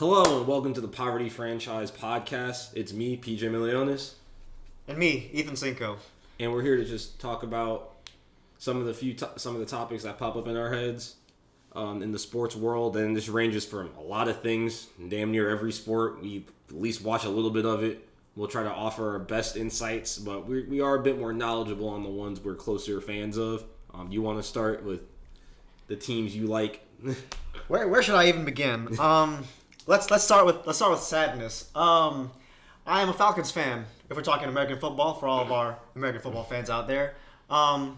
Hello and welcome to the Poverty Franchise Podcast. It's me, PJ Milionis. And me, Ethan Cinco. And we're here to just talk about some of the topics that pop up in our heads in the sports world. And this ranges from a lot of things, damn near every sport. We at least watch a little bit of it. We'll try to offer our best insights, but we are a bit more knowledgeable on the ones we're closer fans of. You want to start with the teams you like? Where should I even begin? Let's start with sadness. I am a Falcons fan. If we're talking American football, for all of our American football fans out there, I'm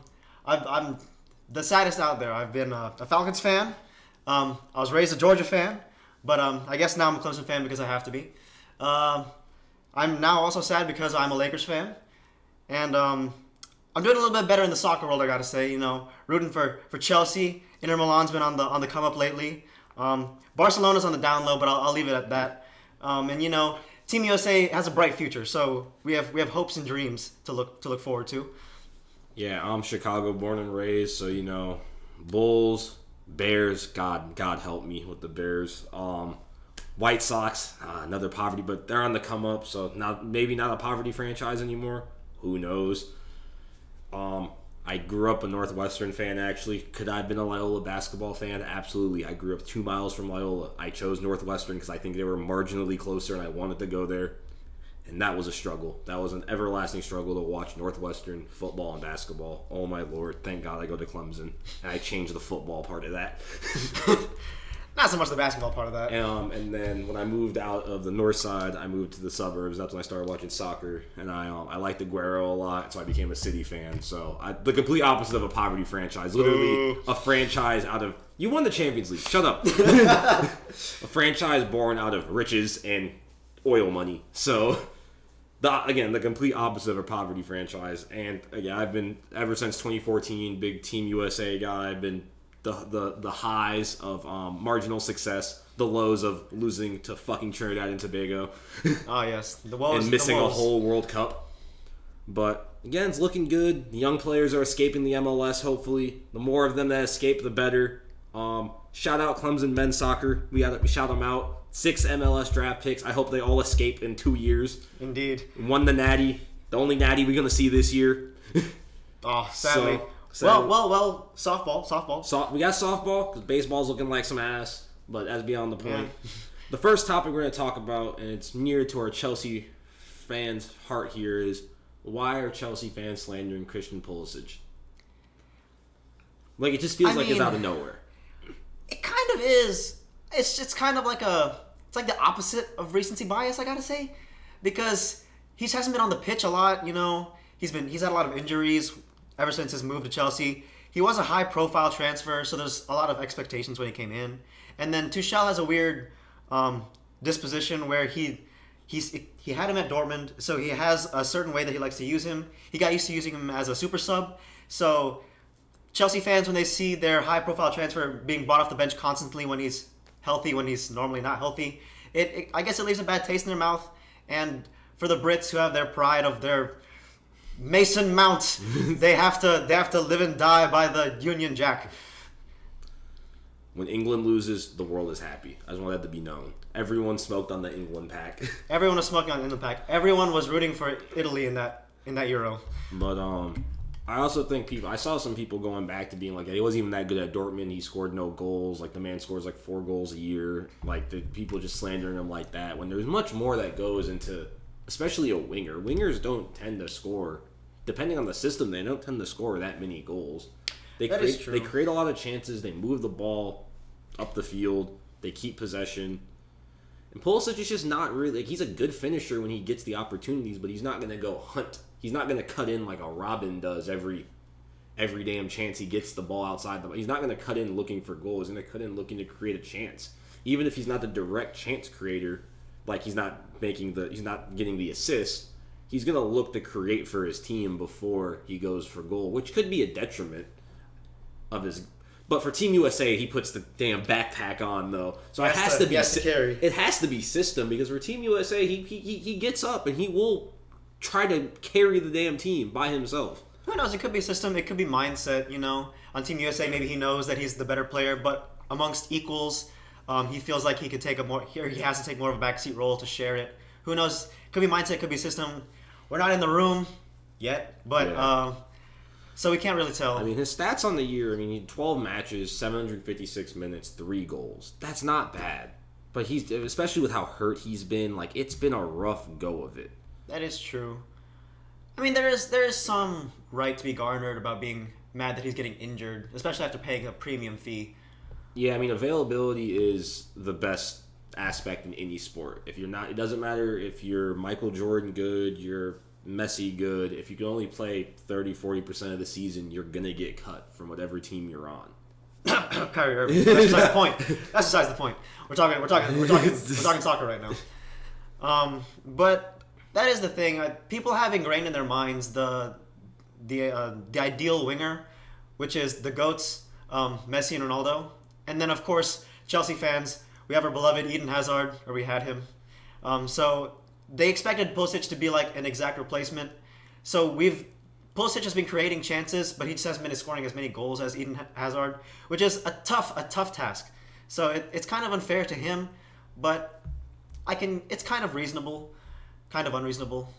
the saddest out there. I've been a Falcons fan. I was raised a Georgia fan, but I guess now I'm a Clemson fan because I have to be. I'm now also sad because I'm a Lakers fan, and I'm doing a little bit better in the soccer world. I gotta say, rooting for Chelsea. Inter Milan's been on the come up lately. Barcelona's on the down low, but I'll leave it at that. And Team USA has a bright future, so we have hopes and dreams to look forward to. Yeah, I'm Chicago born and raised, so Bulls, Bears. God help me with the Bears. White Sox, another poverty, but they're on the come up, so maybe not a poverty franchise anymore. Who knows? I grew up a Northwestern fan, actually. Could I have been a Loyola basketball fan? Absolutely. I grew up 2 miles from Loyola. I chose Northwestern because I think they were marginally closer and I wanted to go there. And that was a struggle. That was an everlasting struggle to watch Northwestern football and basketball. Oh, my Lord. Thank God I go to Clemson. And I changed the football part of that. Not so much the basketball part of that. And then when I moved out of the north side, I moved to the suburbs. That's when I started watching soccer. And I liked Aguero a lot, so I became a City fan. So the complete opposite of a poverty franchise. Literally a franchise out of... You won the Champions League. Shut up. A franchise born out of riches and oil money. So, the complete opposite of a poverty franchise. And, again, I've been, ever since 2014, big Team USA guy. I've been... The highs of marginal success, the lows of losing to fucking Trinidad and Tobago. Oh, yes. The woes. And missing a whole World Cup. But, again, it's looking good. The young players are escaping the MLS, hopefully. The more of them that escape, the better. Shout out Clemson men's soccer. We shout them out. 6 MLS draft picks. I hope they all escape in 2 years. Indeed. Won the Natty. The only Natty we're going to see this year. Oh, sadly. So, well, softball. We got softball because baseball's looking like some ass, but that's beyond the point. Yeah. The first topic we're going to talk about, and it's near to our Chelsea fans' heart here, is why are Chelsea fans slandering Christian Pulisic? Like, it just feels like it's out of nowhere. It kind of is. It's kind of like it's like the opposite of recency bias, I gotta say, because he hasn't been on the pitch a lot. He's had a lot of injuries. Ever since his move to Chelsea, he was a high-profile transfer, so there's a lot of expectations when he came in. And then Tuchel has a weird disposition where he had him at Dortmund, so he has a certain way that he likes to use him. He got used to using him as a super sub. So Chelsea fans, when they see their high-profile transfer being brought off the bench constantly when he's healthy, when he's normally not healthy, I guess it leaves a bad taste in their mouth. And for the Brits who have their pride of their Mason Mount, they have to live and die by the Union Jack. When England loses, the world is happy. I just want that to be known. Everyone smoked on the England pack. Everyone was smoking on the England pack. Everyone was rooting for Italy in that Euro. But I also think I saw some people going back to being like, he wasn't even that good at Dortmund. He scored no goals. Like, the man scores like 4 goals a year. Like, the people just slandering him like that. When there's much more that goes into, especially a winger. Wingers don't tend to score. Depending on the system, they don't tend to score that many goals. They create a lot of chances. They move the ball up the field. They keep possession. And Pulisic is just not really... Like, he's a good finisher when he gets the opportunities, but he's not going to go hunt. He's not going to cut in like a Robin does every damn chance he gets the ball outside. He's not going to cut in looking for goals. He's going to cut in looking to create a chance. Even if he's not the direct chance creator, like he's not getting the assist, he's going to look to create for his team before he goes for goal, which could be a detriment of his... But for Team USA, he puts the damn backpack on, though. So it has to carry. It has to be system, because for Team USA, he gets up and he will try to carry the damn team by himself. Who knows? It could be system. It could be mindset, On Team USA, maybe he knows that he's the better player, but amongst equals, He feels like he could take a more here. He has to take more of a backseat role to share it. Who knows? Could be mindset. Could be system. We're not in the room yet, but Yeah. so we can't really tell. I mean, his stats on the year, I mean, he had 12 matches, 756 minutes, 3 goals. That's not bad. But he's, especially with how hurt he's been, like, it's been a rough go of it. That is true. I mean, there is some right to be garnered about being mad that he's getting injured, especially after paying a premium fee. Yeah, I mean, availability is the best aspect in any sport. If you're not, it doesn't matter if you're Michael Jordan good, you're Messi good. If you can only play 30-40% of the season, you're going to get cut from whatever team you're on. Kyrie Irving. That's besides the point. That's besides the point. We're talking soccer right now. But that is the thing. People have ingrained in their minds the ideal winger, which is the GOATs, Messi and Ronaldo, and then of course Chelsea fans. We have our beloved Eden Hazard, or we had him. So they expected Pulisic to be like an exact replacement. So Pulisic has been creating chances, but he just hasn't been scoring as many goals as Eden Hazard, which is a tough task. So it's kind of unfair to him, but it's kind of reasonable, kind of unreasonable.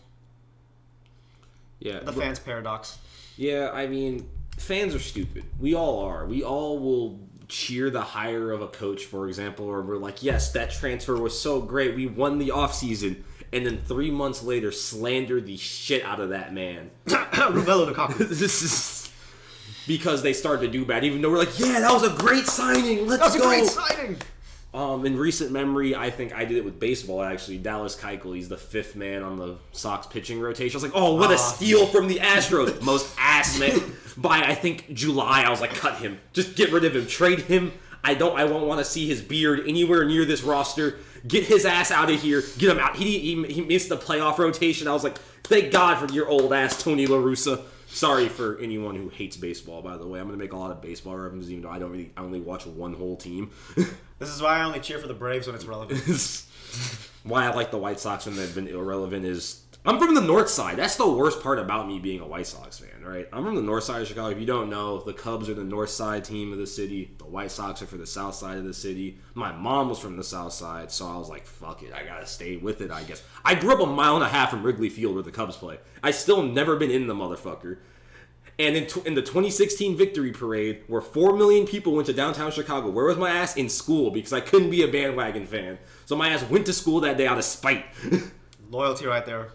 Yeah. The fans' paradox. Yeah, I mean, fans are stupid. We all are. We all will cheer the hire of a coach, for example, or we're like, yes, that transfer was so great. We won the offseason. And then 3 months later, slander the shit out of that man. Romelu Lukaku. This is because they started to do bad, even though we're like, yeah, that was a great signing. Let's go. That was a great signing. In recent memory, I think I did it with baseball, actually. Dallas Keuchel, he's the 5th man on the Sox pitching rotation. I was like, oh, what a steal from the Astros. Most ass man. By, I think, July, I was like, cut him. Just get rid of him. Trade him. I won't want to see his beard anywhere near this roster. Get his ass out of here. Get him out. He missed the playoff rotation. I was like, thank God for your old ass Tony La Russa. Sorry for anyone who hates baseball, by the way. I'm going to make a lot of baseball references, even though I only watch one whole team. This is why I only cheer for the Braves when it's relevant. Why I like the White Sox when they've been irrelevant is I'm from the north side. That's the worst part about me being a White Sox fan, right? I'm from the north side of Chicago. If you don't know, the Cubs are the north side team of the city. The White Sox are for the south side of the city. My mom was from the south side, so I was like, fuck it. I got to stay with it, I guess. I grew up 1.5 miles from Wrigley Field where the Cubs play. I still never been in the motherfucker. And in the 2016 victory parade, where 4 million people went to downtown Chicago, where was my ass? In school, because I couldn't be a bandwagon fan. So my ass went to school that day out of spite. Loyalty right there.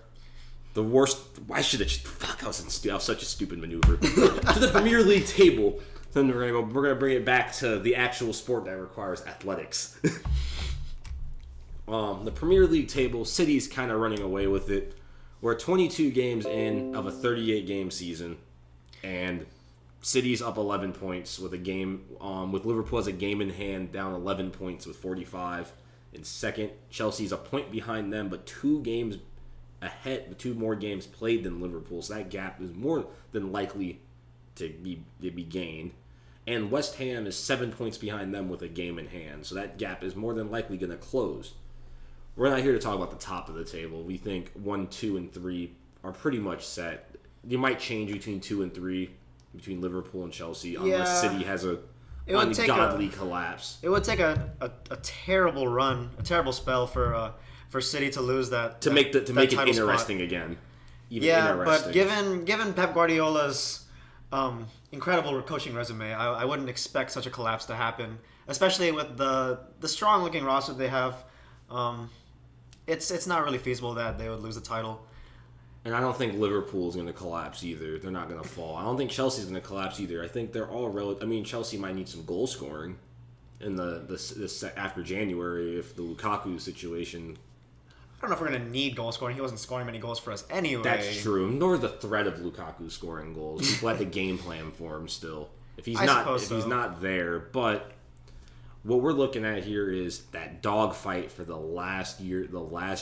The worst. Why should it? Fuck! I was such a stupid maneuver. To the Premier League table. Then we're gonna bring it back to the actual sport that requires athletics. The Premier League table, City's kind of running away with it. We're 22 games in of a 38 game season, and City's up 11 points with a game. With Liverpool as a game in hand, down 11 points with 45 in second. Chelsea's a point behind them, but 2 games ahead, with 2 more games played than Liverpool, so that gap is more than likely to be gained. And West Ham is 7 points behind them with a game in hand, so that gap is more than likely going to close. We're not here to talk about the top of the table. We think 1, 2, and 3 are pretty much set. You might change between 2 and 3 between Liverpool and Chelsea unless City has a ungodly collapse. It would take a terrible run, a terrible spell for City to lose that to make it interesting spot again. But given Pep Guardiola's incredible coaching resume, I wouldn't expect such a collapse to happen, especially with the strong looking roster they have. It's not really feasible that they would lose the title. And I don't think Liverpool's going to collapse either. They're not going to fall. I don't think Chelsea's going to collapse either. I think they're all relative. I mean, Chelsea might need some goal scoring in the after January if the Lukaku situation. I don't know if we're going to need goal scoring. He wasn't scoring many goals for us anyway. That's true. Nor the threat of Lukaku scoring goals. People have the game plan for him still. If he's not there, but what we're looking at here is that dogfight for the last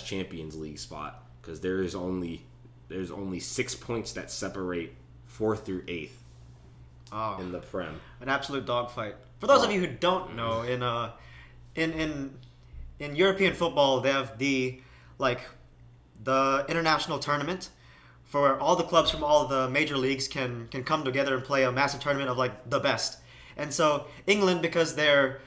Champions League spot, because there's only 6 points that separate 4th through 8th in the Prem. An absolute dogfight. For those of you who don't know, in European football, they have the international tournament for all the clubs from all the major leagues can come together and play a massive tournament of the best. And so England, because they're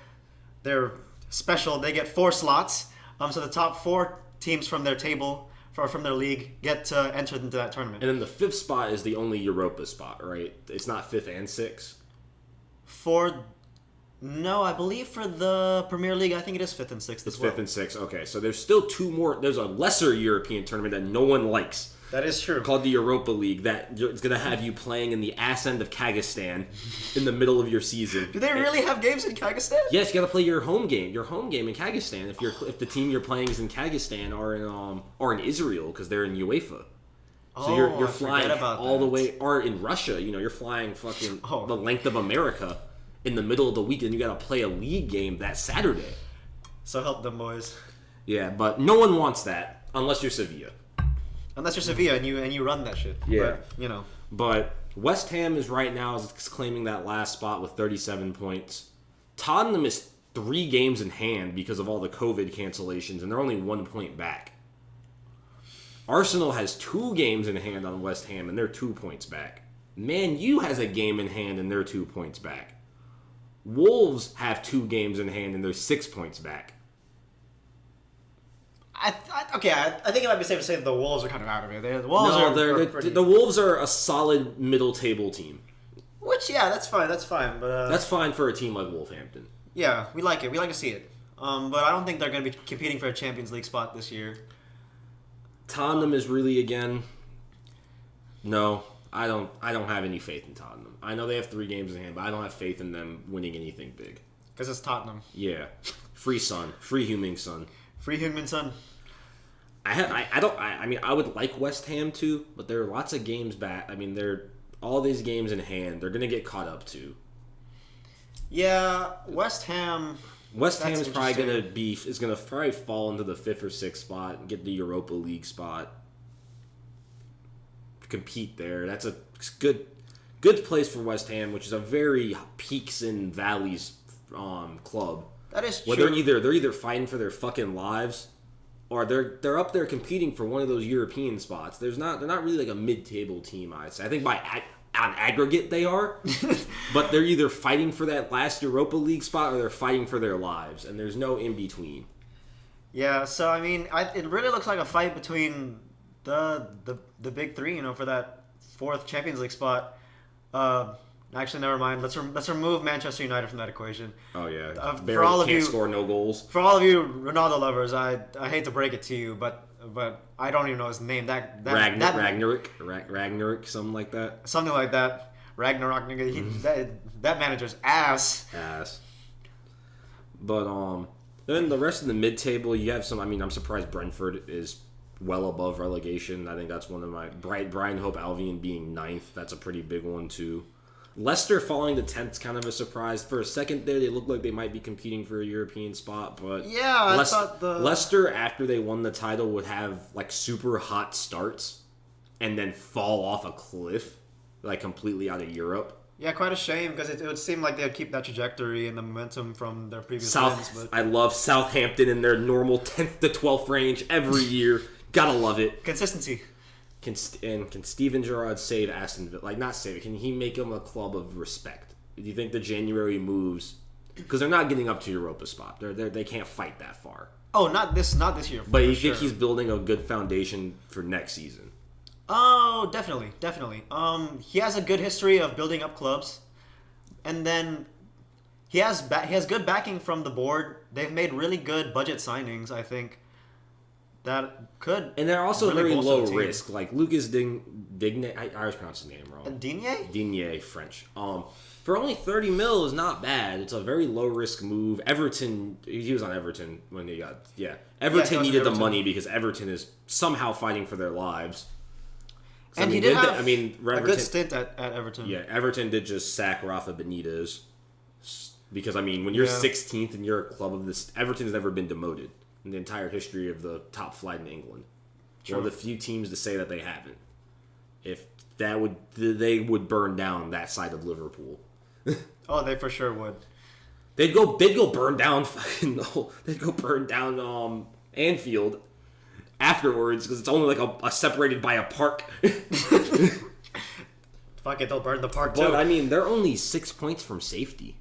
special. They get 4 slots. So the top 4 teams from their table, from their league, get to enter into that tournament. And then the 5th spot is the only Europa spot, right? It's not 5th and 6th. No, I believe for the Premier League, I think it is 5th and 6th It's as well. 5th and 6th. Okay, so there's still 2 more. There's a lesser European tournament that no one likes, That is true. called the Europa League, that it's going to have you playing in the ass end of Kazakhstan in the middle of your season. Do they really have games in Kazakhstan? Yes, you got to play your home game in Kazakhstan. If the team you're playing is in Kazakhstan or in Israel, because they're in UEFA. So you're I flying forget about all the that. way, or in Russia, you're flying fucking Oh. the length of America in the middle of the weekend. You got to play a league game that Saturday. So help them, boys. Yeah, but no one wants that unless you're Sevilla. Unless you're Sevilla and you run that shit. Yeah. But, But West Ham is right now is claiming that last spot with 37 points. Tottenham is 3 games in hand because of all the COVID cancellations, and they're only 1 point back. Arsenal has 2 games in hand on West Ham, and they're 2 points back. Man U has a game in hand, and they're 2 points back. Wolves have 2 games in hand, and they're 6 points back. I think it might be safe to say that the Wolves are kind of out of it. The Wolves No, are pretty... the Wolves are a solid middle table team. Which, yeah, that's fine. But That's fine for a team like Wolverhampton. yeah, we like it. We like to see it. But I don't think they're going to be competing for a Champions League spot this year. Tottenham is really again. No, I don't have any faith in Tottenham. I know they have 3 games in hand, but I don't have faith in them winning anything big. Because it's Tottenham. Yeah, free Son, free Heung-min Son. Free Heung-min Son. I mean, I would like West Ham to, but there are lots of games back. I mean, they're all these games in hand. They're gonna get caught up to. Yeah, West Ham. West Ham That's is probably interesting. gonna probably fall into the 5th or 6th spot and get the Europa League spot. Compete there. That's a good place for West Ham, which is a very peaks and valleys club. That is Where true. they're either fighting for their fucking lives, or they're up there competing for one of those European spots. They're not really like a mid-table team, I'd say. I think on aggregate they are, but they're either fighting for that last Europa League spot or they're fighting for their lives, and there's no in between. Yeah, so I mean, it really looks like a fight between the big 3, for that 4th Champions League spot. Actually, never mind. Let's remove Manchester United from that equation. Oh yeah, For all of can't you, score no goals. For all of you Ronaldo lovers, I hate to break it to you, but I don't even know his name. Ragnarok, something like that. Something like that. Ragnarok. That manager's ass. But then the rest of the mid-table, you have some. I mean, I'm surprised Brentford is well above relegation. I think that's one of my Brian Hope Albion being 9th. That's a pretty big one too. Leicester falling to 10th is kind of a surprise. For a second there, they looked like they might be competing for a European spot, but Yeah, I thought Leicester, after they won the title, would have like super hot starts and then fall off a cliff, like completely out of Europe. Yeah, quite a shame because it would seem like they would keep that trajectory and the momentum from their previous wins. But I love Southampton in their normal 10th to 12th range every year. Gotta love it. consistency. Can Steven Gerrard save Aston Villa? Like, not save it. Can he make them a club of respect? Do you think the January moves? Because they're not getting up to Europa spot. They can't fight that far. Oh, not this year. But you sure. think he's building a good foundation for next season? Oh, definitely. He has a good history of building up clubs, and then he has good backing from the board. They've made really good budget signings, I think. That could. And they're also really very bolster low the team. risk. Like Lucas Digne, I always pronounce his name wrong. Digne? Digne, French. For only 30 mil is not bad. It's a very low risk move. Everton, he was on Everton when he got Everton was needed the Everton. money because Everton is somehow fighting for their lives. And he did have a a Everton, good stint at Everton. Yeah, Everton did just sack Rafa Benitez because when you're Yeah. 16th and you're a club of this, Everton's never been demoted in the entire history of the top flight in England. True. One of the few teams to say that they haven't. If that would, they would burn down that side of Liverpool. Oh, they for sure would. They'd go burn down Anfield afterwards because it's only like a separated by a park. Fuck it, they'll burn the park too. But they're only 6 points from safety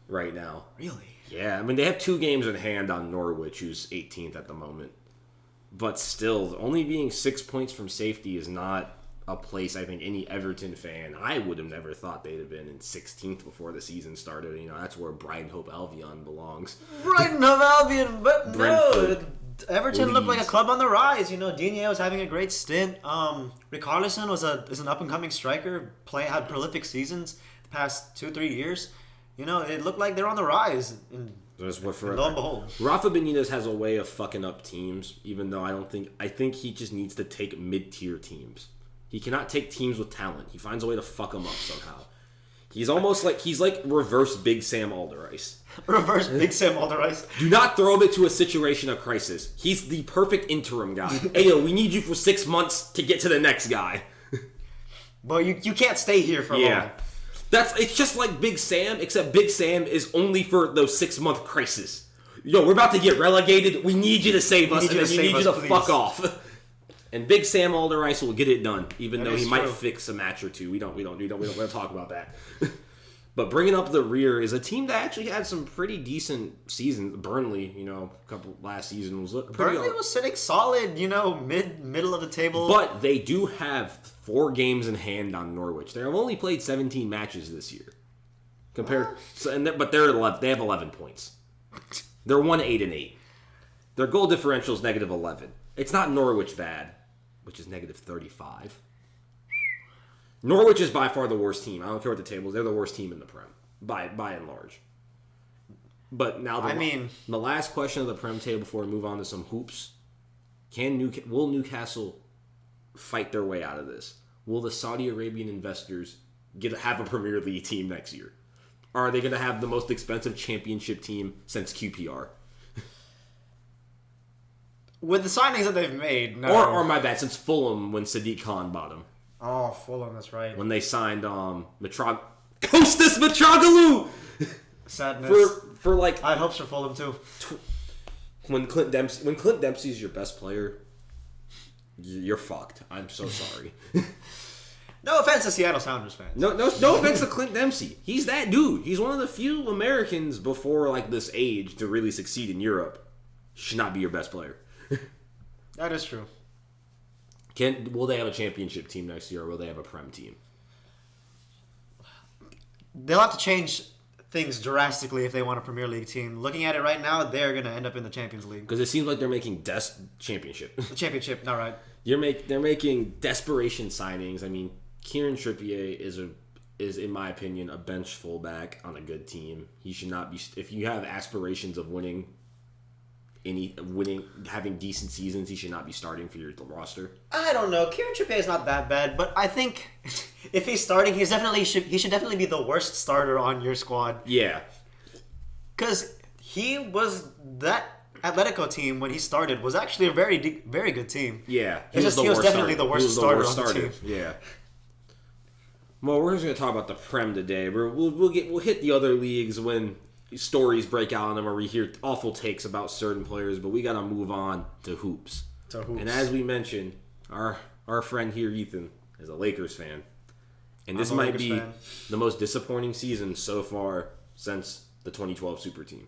right now. Really? Yeah, I mean, they have 2 games in hand on Norwich, who's 18th at the moment. But still, only being 6 points from safety is not a place I think any Everton fan, I would have never thought they'd have been in 16th before the season started. You know, that's where Brighton Hope Albion belongs. Brighton Hove Albion, but Brentford. no. Everton looked like a Leeds. club on the rise. You know, Digne was having a great stint. Richarlison is an up-and-coming striker. Had prolific seasons the past 2-3 years. You know, it looked like they're on the rise. And That's what for lo and behold. Rafa Benitez has a way of fucking up teams, even though I think he just needs to take mid-tier teams. He cannot take teams with talent. He finds a way to fuck them up somehow. He's like reverse Big Sam Alderweireld. Reverse Big Sam Alderweireld. Do not throw him into a situation of crisis. He's the perfect interim guy. Hey, yo, we need you for 6 months to get to the next guy. But you can't stay here for long. It's just like Big Sam, except Big Sam is only for those 6-month crisis. Yo, we're about to get relegated. We need you to save us, and then you need you to fuck off. And Big Sam Alderweireld will get it done, even though he might fix a match or two. We don't talk about that. But bringing up the rear is a team that actually had some pretty decent seasons. Burnley, last season was pretty. Burnley was sitting solid, middle of the table. But they do have 4 games in hand on Norwich. They have only played 17 matches this year. But they have 11 points. They're 1-8-8. Their goal differential is -11. It's not Norwich bad, which is -35. Norwich is by far the worst team. I don't care what the table is. They're the worst team in the Prem, by and large. But now the last question of the Prem table before we move on to some hoops. Will Newcastle fight their way out of this? Will the Saudi Arabian investors have a Premier League team next year? Or are they going to have the most expensive championship team since QPR? With the signings that they've made, no. Or my bad, since Fulham when Sadiq Khan bought them. Oh, Fulham, that's right. When they signed Kostas Mitroglou! Sadness. For like I had hopes for Fulham too. When Clint Dempsey's your best player, you're fucked. I'm so sorry. No offense to Seattle Sounders fans. No offense to Clint Dempsey. He's that dude. He's one of the few Americans before like this age to really succeed in Europe. Should not be your best player. That is true. Will they have a championship team next year, or will they have a Prem team? They'll have to change things drastically if they want a Premier League team. Looking at it right now, they're going to end up in the Champions League. Because it seems like they're making championship. The championship, not right. They're making desperation signings. I mean, Kieran Trippier is in my opinion a bench fullback on a good team. He should not be. If you have aspirations of having decent seasons, he should not be starting for your roster. I don't know. Kieran Trippier is not that bad, but I think if he's starting, he should definitely be the worst starter on your squad. Yeah, because he was that Atletico team when he started was actually a very very good team. Yeah, he was definitely the worst starter on the team. Yeah. Well, we're just going to talk about the Prem today. We'll hit the other leagues when stories break out on them, or we hear awful takes about certain players, but we got to move on to hoops. And as we mentioned, our friend here, Ethan, is a Lakers fan. And this might be the most disappointing season so far since the 2012 Super Team.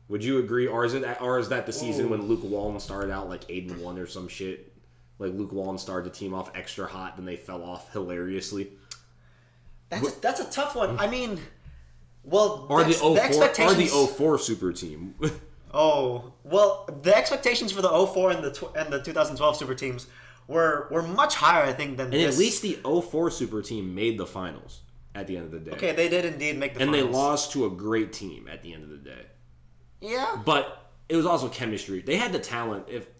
Would you agree? Or is that the season when Luke Walton started out like 8-1 or some shit? Like Luke Walton started the team off extra hot, then they fell off hilariously. That's a tough one. I mean, well, the 04 Super Team. Oh, well, the expectations for the 04 and the 2012 Super Teams were much higher, I think, than this. And at least the 04 Super Team made the finals at the end of the day. Okay, they did indeed make the finals. And they lost to a great team at the end of the day. Yeah. But it was also chemistry. They had the talent. If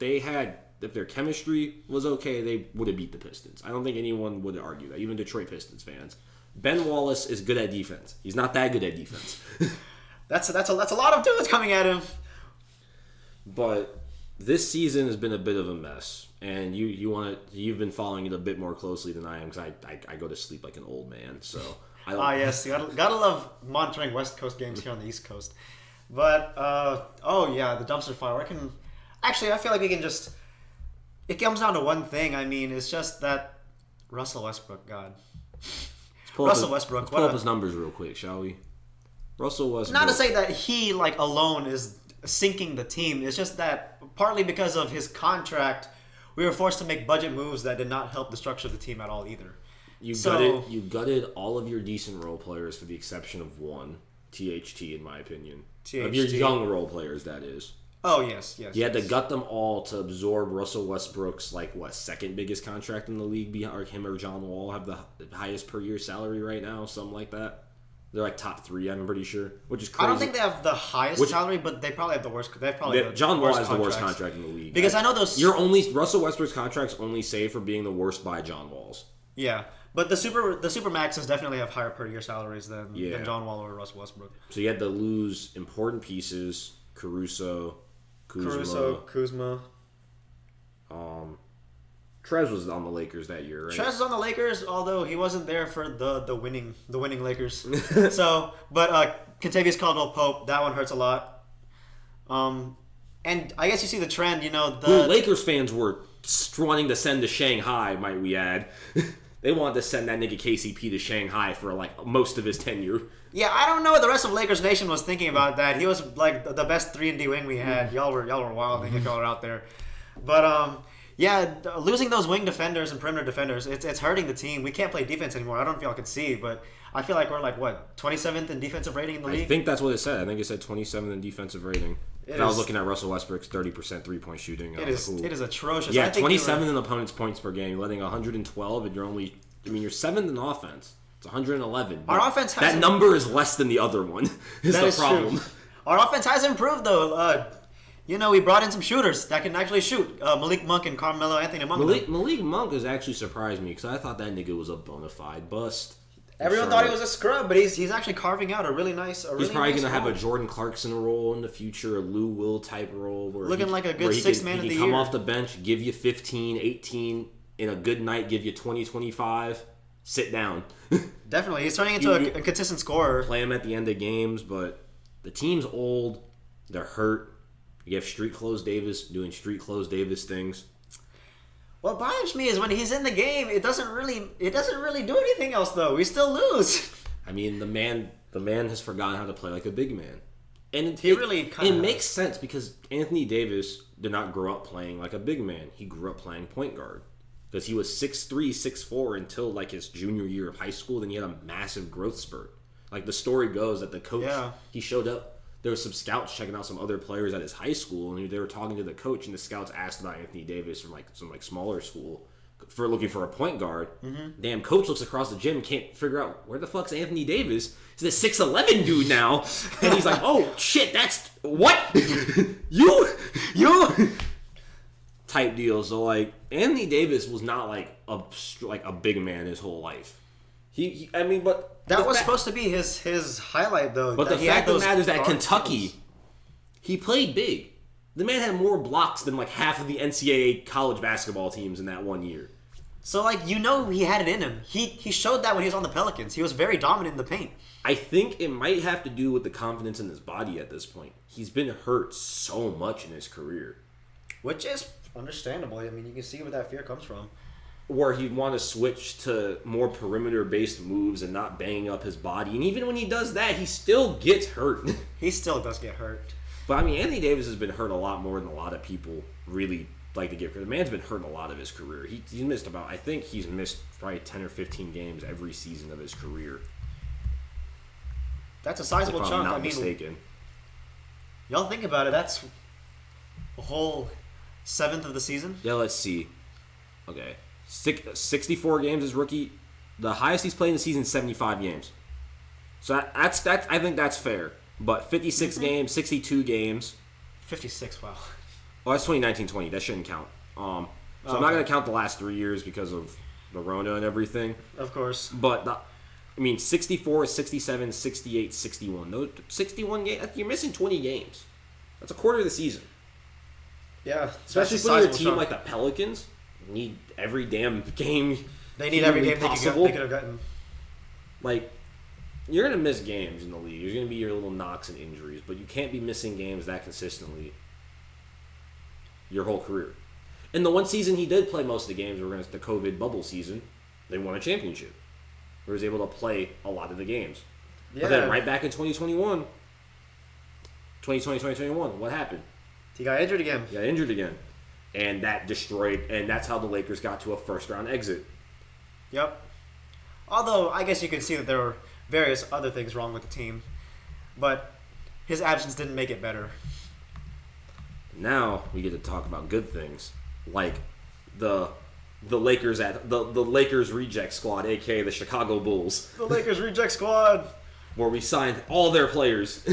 their chemistry was okay, they would have beat the Pistons. I don't think anyone would argue that, even Detroit Pistons fans. Ben Wallace is good at defense. He's not that good at defense. That's a lot of dudes coming at him. But this season has been a bit of a mess, and you've been following it a bit more closely than I am, because I go to sleep like an old man. So yes, you gotta love monitoring West Coast games here on the East Coast. But the dumpster fire. I feel like we can just. It comes down to one thing. I mean, it's just that Russell Westbrook, God. Let's pull up his numbers real quick, shall we? Russell Westbrook. Not to say that he like alone is sinking the team. It's just that partly because of his contract, we were forced to make budget moves that did not help the structure of the team at all either. You gutted all of your decent role players for the exception of one, THT, in my opinion. Of your young role players, that is. Oh, yes. You had to gut them all to absorb Russell Westbrook's, second biggest contract in the league. Him or John Wall have the highest per year salary right now, something like that. They're top 3, I'm pretty sure, which is crazy. I don't think they have the highest salary, but they probably have the worst. John Wall has the worst contract in the league. Because I know those. Russell Westbrook's contract's only saved for being the worst by John Wall's. Yeah, but the super maxes definitely have higher per year salaries than John Wall or Russell Westbrook. So you had to lose important pieces: Caruso, Kuzma. Trez was on the Lakers that year, right? Trez was on the Lakers, although he wasn't there for the winning Lakers. But Kentavious Caldwell-Pope, that one hurts a lot. And I guess you see the trend, Who Lakers fans were wanting to send to Shanghai, might we add. They wanted to send that nigga KCP to Shanghai for most of his tenure. Yeah, I don't know what the rest of Lakers Nation was thinking about that. He was the best 3-and-D wing we had. Y'all were wild if y'all were out there. But losing those wing defenders and perimeter defenders, it's hurting the team. We can't play defense anymore. I don't know if y'all can see, but I feel like we're 27th in defensive rating in the league? I think that's what it said. I think it said 27th in defensive rating. I was looking at Russell Westbrook's 30% three-point shooting. It is atrocious. Yeah, 27th in opponents' points per game. You're letting 112, and you're 7th in offense. It's 111. Our offense has that number is less than the other one. Is the problem. True. Our offense has improved though. We brought in some shooters that can actually shoot. Malik Monk and Carmelo Anthony among them. Malik Monk has actually surprised me because I thought that nigga was a bona fide bust. Everyone thought he was a scrub, but he's actually carving out a really nice. He's probably going to have a Jordan Clarkson role in the future, a Lou Will type role. Looking like a good sixth man of the year. He can come off the bench, give you 15, 18, in a good night, give you 20, 25. Sit down. Definitely. He's turning into a consistent scorer. Play him at the end of games, but the team's old. They're hurt. You have Street Clothes Davis doing Street Clothes Davis things. What bothers me is when he's in the game, it doesn't really do anything else though. We still lose. I mean, the man has forgotten how to play like a big man. And it makes sense because Anthony Davis did not grow up playing like a big man. He grew up playing point guard. Because he was 6'3", 6'4" until his junior year of high school. Then he had a massive growth spurt. The story goes that the coach, he showed up. There were some scouts checking out some other players at his high school, and they were talking to the coach, and the scouts asked about Anthony Davis from some smaller school for looking for a point guard. Mm-hmm. Damn, coach looks across the gym, can't figure out where the fuck's Anthony Davis. He's a 6'11" dude now, and he's like, "Oh shit, that's what you." Type deal. So Anthony Davis was not a big man his whole life. But that was supposed to be his highlight though. But the fact of the matter is that Kentucky, he played big. The man had more blocks than half of the NCAA college basketball teams in that 1 year. So he had it in him. He showed that when he was on the Pelicans. He was very dominant in the paint. I think it might have to do with the confidence in his body at this point. He's been hurt so much in his career. Which is understandable. I mean, you can see where that fear comes from. Where he'd want to switch to more perimeter-based moves and not banging up his body. And even when he does that, he still gets hurt. He still does get hurt. But, Anthony Davis has been hurt a lot more than a lot of people really like to give credit. The man's been hurt a lot of his career. He's missed he's missed probably 10 or 15 games every season of his career. That's a sizable chunk. If I'm not mistaken. Y'all think about it. That's a whole 7th of the season? Yeah, let's see. Okay. 64 games as rookie. The highest he's played in the season is 75 games. So that's I think that's fair. But 56 games, 62 games. 56, wow. Well, that's 2019-20. That shouldn't count. I'm not going to count the last 3 years because of the Rona and everything. Of course. But, 64, 67, 68, 61. Those 61 games, you're missing 20 games. That's a quarter of the season. Yeah. Especially for a team like the Pelicans. Need every damn game. They need every game possible. they could have gotten. You're going to miss games in the league. There's going to be your little knocks and injuries, but you can't be missing games that consistently your whole career. And the one season he did play most of the games, the COVID bubble season, they won a championship. He was able to play a lot of the games. But then right back in 2021, 2021, what happened? He got injured again. He got injured again. And that destroyed, and that's how the Lakers got to a first-round exit. Yep. Although, I guess you can see that there were various other things wrong with the team. But his absence didn't make it better. Now we get to talk about good things, like the Lakers the Lakers reject squad, aka the Chicago Bulls. The Lakers reject squad, where we signed all their players.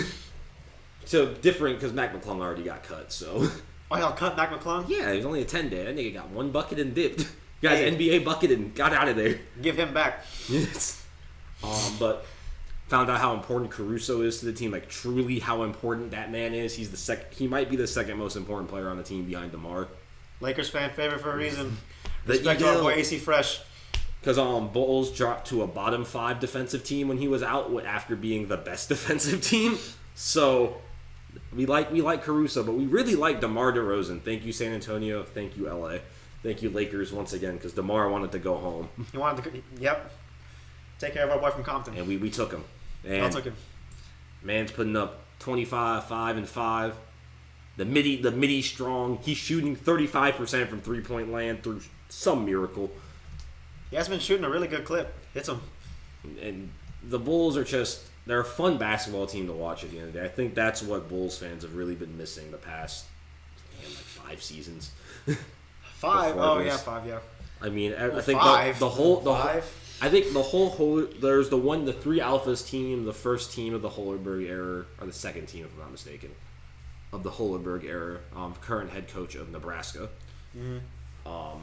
So different because Mac McClung already got cut. So y'all cut Mac McClung? Yeah, he was only a 10-day. That nigga got one bucket and dipped. Guys, NBA bucket and got out of there. Give him back. Yes. But found out how important Caruso is to the team. Like truly, how important that man is. He's the He might be the second most important player on the team behind DeMar. Lakers fan favorite for a reason. Respect to our boy AC Fresh. Because Bulls dropped to a bottom 5 defensive team when he was out after being the best defensive team. So we like Caruso, but we really like DeMar DeRozan. Thank you, San Antonio. Thank you, LA. Thank you, Lakers, once again, because DeMar wanted to go home. He wanted to. Yep. Take care of our boy from Compton. And we took him. And y'all took him. Man's putting up 25, 5 and 5. The midi strong. He's shooting 35% from 3-point land through some miracle. He has been shooting a really good clip. Hits him. And the Bulls are they're a fun basketball team to watch at the end of the day. I think that's what Bulls fans have really been missing the past 5 seasons. 5? Oh, yeah, 5, yeah. I mean, I think the there's the 3 Alphas team, the first team of the Hollerberg era, or the second team, if I'm not mistaken, of the Hollerberg era, current head coach of Nebraska. Mm-hmm.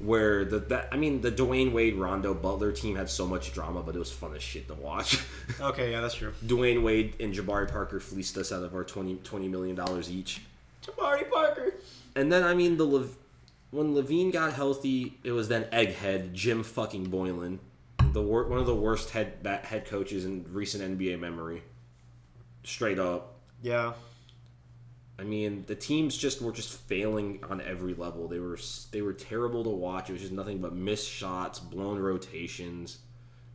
Where the Dwayne Wade, Rondo, Butler team had so much drama, but it was fun as shit to watch. Okay, yeah, that's true. Dwayne Wade and Jabari Parker fleeced us out of our $20 million each. Jabari Parker. And then, when Levine got healthy, it was then Egghead, Jim fucking Boylan, one of the worst head coaches in recent NBA memory. Straight up. Yeah. I mean, the teams were failing on every level. They were terrible to watch. It was just nothing but missed shots, blown rotations.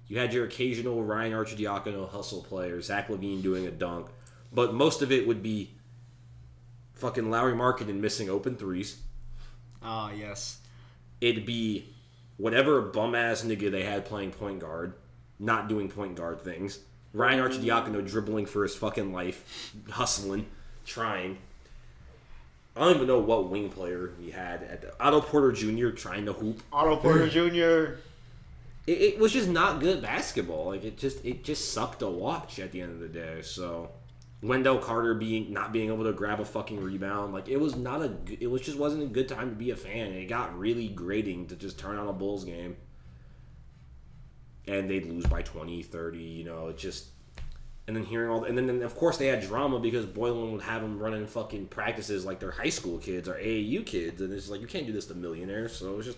You had your occasional Ryan Arcidiacono hustle play or Zach LaVine doing a dunk, but most of it would be fucking Lauri Markkanen missing open threes. Ah, yes. It'd be whatever bum-ass nigga they had playing point guard, not doing point guard things. Ryan Arcidiacono dribbling for his fucking life, hustling, trying. I don't even know what wing player he had. Otto Porter Jr. trying to hoop. Otto Porter Jr. It was just not good basketball. Like it just sucked to watch at the end of the day. So Wendell Carter not being able to grab a fucking rebound, like it just wasn't a good time to be a fan. It got really grating to just turn on a Bulls game and they'd lose by 20, 30. And then and then of course they had drama because Boylan would have them running fucking practices like they're high school kids or AAU kids, and it's like you can't do this to millionaires. So it was just.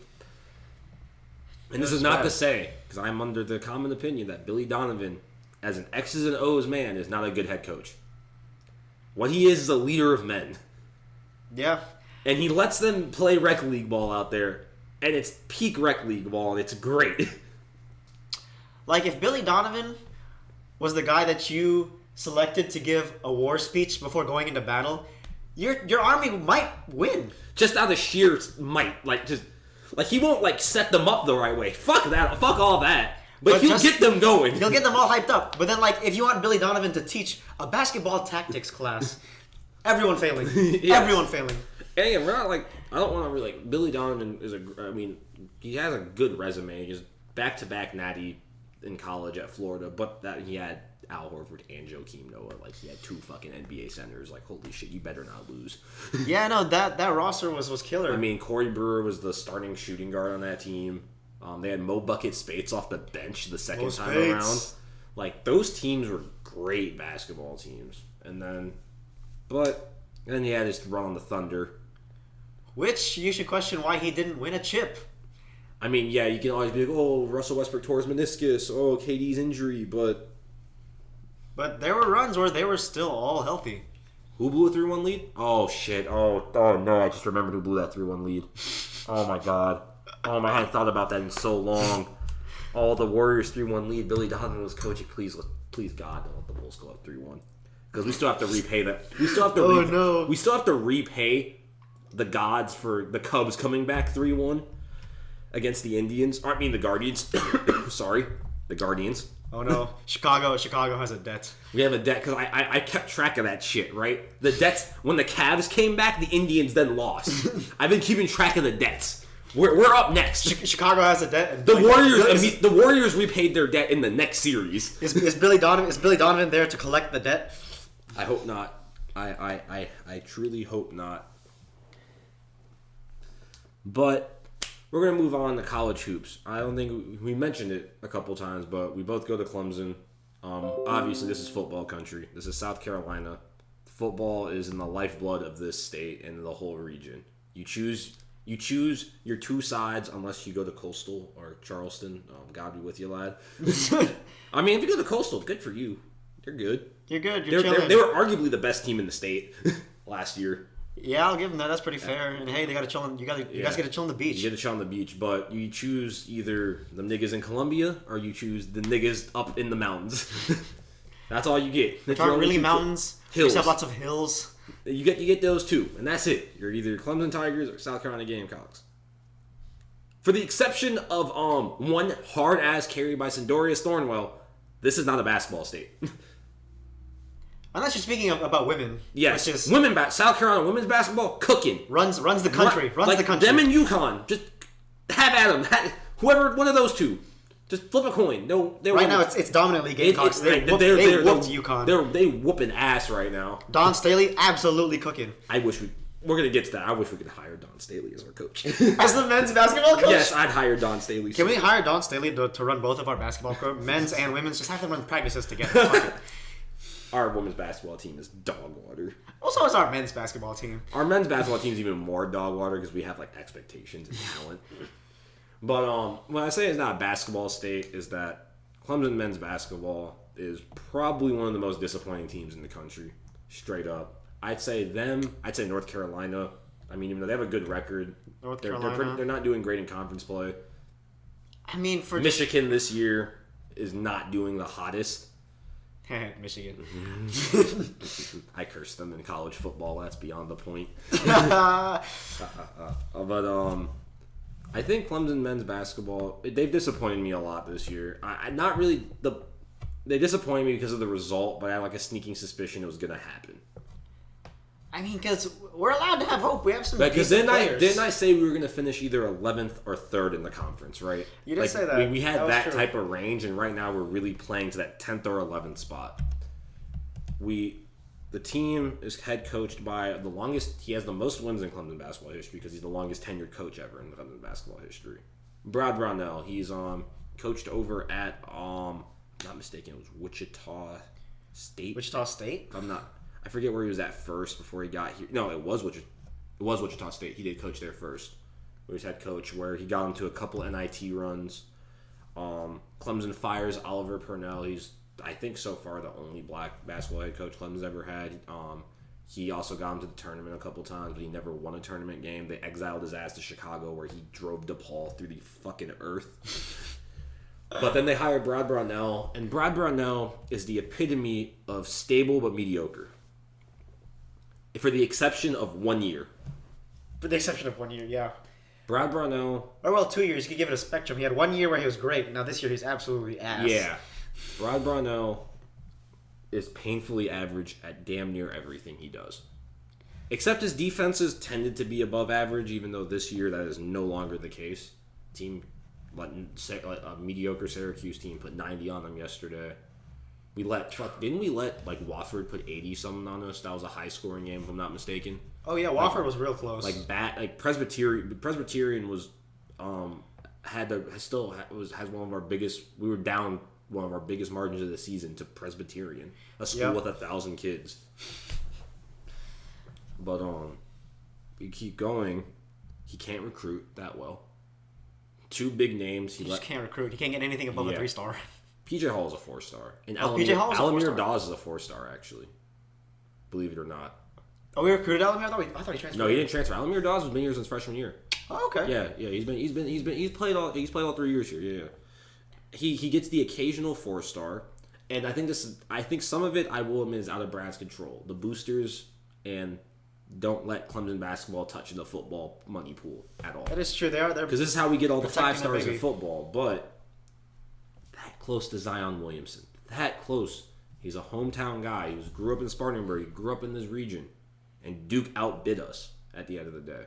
And this is not to say, because I'm under the common opinion that Billy Donovan, as an X's and O's man, is not a good head coach. What he is a leader of men. Yeah. And he lets them play rec league ball out there, and it's peak rec league ball, and it's great. Like if Billy Donovan was the guy that you selected to give a war speech before going into battle, your army might win. Just out of sheer might. Like he won't set them up the right way. Fuck that. Fuck all that. But he'll get them going. He'll get them all hyped up. But then if you want Billy Donovan to teach a basketball tactics class, everyone failing. Yes. Everyone failing. And again, we're not I don't want to really Billy Donovan is he has a good resume. He's back-to-back natty in college at Florida, but that he had Al Horford and Joakim Noah. He had 2 fucking NBA centers. Holy shit, you better not lose. Yeah, no, that roster was killer. Corey Brewer was the starting shooting guard on that team. They had Mo Bucket Spates off the bench the second time around. Those teams were great basketball teams. And then he had his run on the Thunder. Which you should question why he didn't win a chip. Yeah, you can always be oh, Russell Westbrook tore his meniscus, oh, KD's injury, but there were runs where they were still all healthy. Who blew a 3-1 lead? Oh, shit. Oh, no, I just remembered who blew that 3-1 lead. Oh, my God. I hadn't thought about that in so long. The Warriors 3-1 lead. Billy Donovan was coaching. Please, please God, don't let the Bulls go up 3-1 because we still have to repay that. We still have to. No. We still have to repay the gods for the Cubs coming back 3-1 against the Indians. Or, I mean the Guardians. Sorry, the Guardians. Oh no, Chicago has a debt. We have a debt because I kept track of that shit, right? The debts, when the Cavs came back, the Indians then lost. I've been keeping track of the debts. We're up next. Chicago has a debt. And The Warriors repaid their debt in the next series. Is Billy Donovan there to collect the debt? I hope not. I truly hope not. But we're going to move on to college hoops. I don't think we mentioned it a couple times, but we both go to Clemson. Obviously, this is football country. This is South Carolina. Football is in the lifeblood of this state and the whole region. You choose your two sides unless you go to Coastal or Charleston. God be with you, lad. I mean, if you go to Coastal, good for you. You're good. You're good. You're chilling. They were arguably the best team in the state last year. Yeah, I'll give them that. That's pretty fair. And hey, they got to chill. You guys get to chill on the beach. You get to chill on the beach, but you choose either the niggas in Columbia or you choose the niggas up in the mountains. That's all you get. Which aren't really mountains. Hills. Just have lots of hills. You get those two, and that's it. You're either Clemson Tigers or South Carolina Gamecocks. For the exception of one hard ass carry by Sindorius Thornwell, this is not a basketball state. Unless you're speaking about women. Yes, which is South Carolina women's basketball cooking. Runs the country. Runs the country. Them and UConn. Just have at them. Whoever, one of those two. Just flip a coin. No, right now it's dominantly Gamecocks. They whooped UConn. They whooping ass right now. Don Staley absolutely cooking. We're gonna get to that. I wish we could hire Don Staley as our coach. As the men's basketball coach? Yes, I'd hire Don Staley. Can we hire Don Staley to run both of our basketball programs, men's and women's? Just have them run practices together. Our women's basketball team is dog water. Also, is our men's basketball team. Our men's basketball team is even more dog water because we have like expectations and talent. But when I say it's not a basketball state, is that Clemson men's basketball is probably one of the most disappointing teams in the country. Straight up, I'd say them. I'd say North Carolina. I mean, even though they have a good record, they're not doing great in conference play. I mean, for Michigan this year is not doing the hottest. Michigan. I cursed them in college football. That's beyond the point. But I think Clemson men's basketball, they've disappointed me a lot this year. They disappointed me because of the result, but I had like a sneaking suspicion it was going to happen. I mean, because we're allowed to have hope. We have some because decent players. Didn't I say we were going to finish either 11th or 3rd in the conference, right? You did say that. We had that true. type of range, and right now we're really playing to that 10th or 11th spot. The team is head coached by the longest. He has the most wins in Clemson basketball history because he's the longest tenured coach ever in Clemson basketball history. Brad Brownell. He's coached over at not mistaken, it was Wichita State. Wichita State? I forget where he was at first before he got here. No, it was Wichita State. He did coach there first. He was head coach where he got him to a couple NIT runs. Clemson fires Oliver Purnell. He's, I think, so far the only black basketball head coach Clemson's ever had. He also got him to the tournament a couple times, but he never won a tournament game. They exiled his ass to Chicago where he drove DePaul through the fucking earth. But then they hired Brad Brownell, and Brad Brownell is the epitome of stable but mediocre. For the exception of 1 year. For the exception of 1 year, yeah. Brad Brownell... Or, well, 2 years. You could give it a spectrum. He had 1 year where he was great. Now this year he's absolutely ass. Yeah. Brad Brownell is painfully average at damn near everything he does. Except his defenses tended to be above average, even though this year that is no longer the case. A mediocre Syracuse team put 90 on them yesterday. Didn't we let Wofford put 80 something on us? That was a high scoring game, if I'm not mistaken. Oh yeah, Wofford was real close. Presbyterian was has one of our biggest. We were down one of our biggest margins of the season to Presbyterian, a school with 1,000 kids. But we keep going. He can't recruit that well. Two big names. He just can't recruit. He can't get anything above a 3-star. PJ Hall is a 4-star. And Alamir Dawes is a 4-star, actually. Believe it or not. Oh, we recruited Alamir? I thought he transferred. No, he didn't transfer. Alamir Dawes has been here since freshman year. Oh, okay. Yeah. He's played all 3 years here. Yeah. He gets the occasional 4-star. And I think some of it, I will admit, is out of Brad's control. The boosters and don't let Clemson basketball touch the football money pool at all. That is true. They're because this is how we get all the protecting 5 stars the in baby. football. But that close to Zion Williamson, that close. He's a hometown guy. He grew up in Spartanburg. He grew up in this region, and Duke outbid us at the end of the day.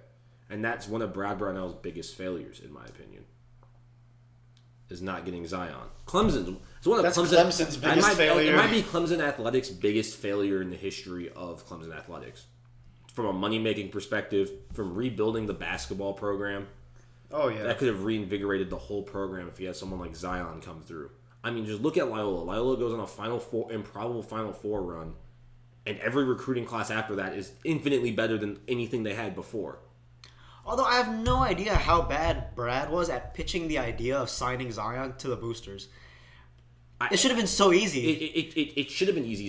And that's one of Brad Brownell's biggest failures, in my opinion, is not getting Zion. It's one of That's Clemson's biggest failure. It might be Clemson Athletics' biggest failure in the history of Clemson Athletics. From a money-making perspective, from rebuilding the basketball program, Oh yeah. that could have reinvigorated the whole program if you had someone like Zion come through. I mean, just look at Loyola. Loyola goes on a improbable Final Four run, and every recruiting class after that is infinitely better than anything they had before. Although I have no idea how bad Brad was at pitching the idea of signing Zion to the boosters. It should have been so easy. It should have been easy.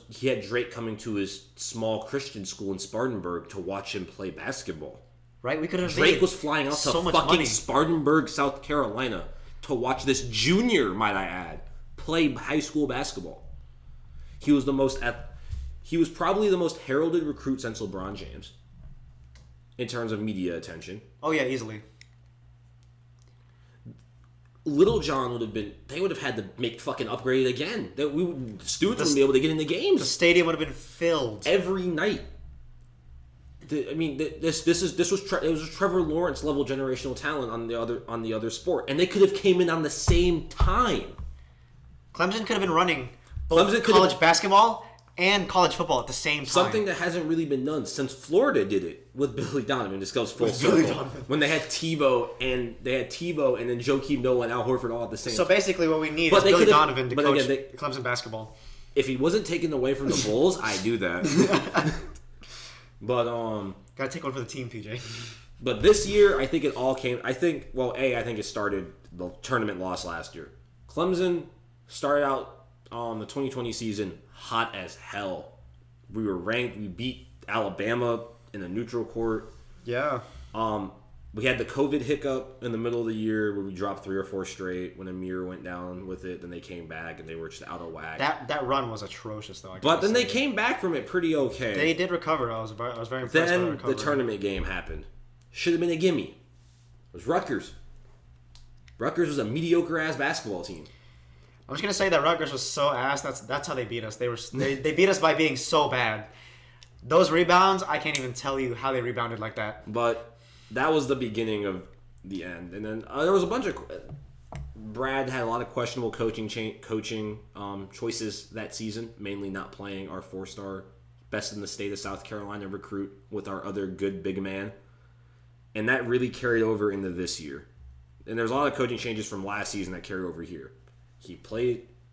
He had Drake coming to his small Christian school in Spartanburg to watch him play basketball. Right? We could have Drake made was flying out so to much fucking money. Spartanburg, South Carolina to watch this junior, might I add, play high school basketball. He was probably the most heralded recruit since LeBron James in terms of media attention. Oh yeah, easily. Little John they would have had to make fucking upgrade again. Students wouldn't be able to get into The games stadium would have been filled. every night. This was Trevor Lawrence level generational talent on the other sport, and they could have came in on the same time. Clemson could have been running both Clemson could college have- basketball and college football at the same time. Something that hasn't really been done since Florida did it with Billy Donovan. This goes full Billy circle. Donovan. When they had Tebow and then Joakim Noah and Al Horford all at the same So time. basically, what we need But is they Billy could've- Donovan to but coach again, Clemson basketball. If he wasn't taken away from the Bulls, I'd do that. But Gotta take one for the team, PJ. But this year, I think it all came. I think it started the tournament loss last year. Clemson started out the 2020 season hot as hell. We were ranked. We beat Alabama in a neutral court. Yeah. We had the COVID hiccup in the middle of the year where we dropped 3 or 4 straight. When Amir went down with it, then they came back and they were just out of whack. That run was atrocious, though. But then they came back from it pretty okay. They did recover. I was very impressed by the Then recovery. the tournament game happened. Should have been a gimme. It was Rutgers. Rutgers was a mediocre ass basketball team. I'm just gonna say that Rutgers was so ass. That's how they beat us. They beat us by being so bad. Those rebounds, I can't even tell you how they rebounded like that. But that was the beginning of the end. And then there was a bunch of... Brad had a lot of questionable coaching choices that season, mainly not playing our 4-star best in the state of South Carolina recruit with our other good big man. And that really carried over into this year. And there's a lot of coaching changes from last season that carry over here.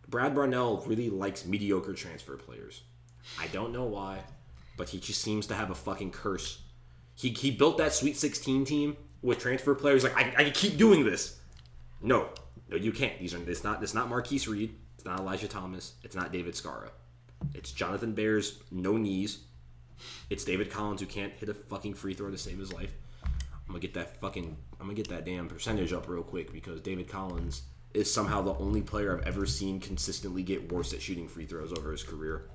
Brad Brownell really likes mediocre transfer players. I don't know why, but he just seems to have a fucking curse. He built that Sweet 16 team with transfer players. Like, I can keep doing this. No, you can't. It's not Marquise Reed. It's not Elijah Thomas. It's not David Scarra. It's Jonathan Bears, no knees. It's David Collins, who can't hit a fucking free throw to save his life. I'm gonna get that damn percentage up real quick because David Collins is somehow the only player I've ever seen consistently get worse at shooting free throws over his career.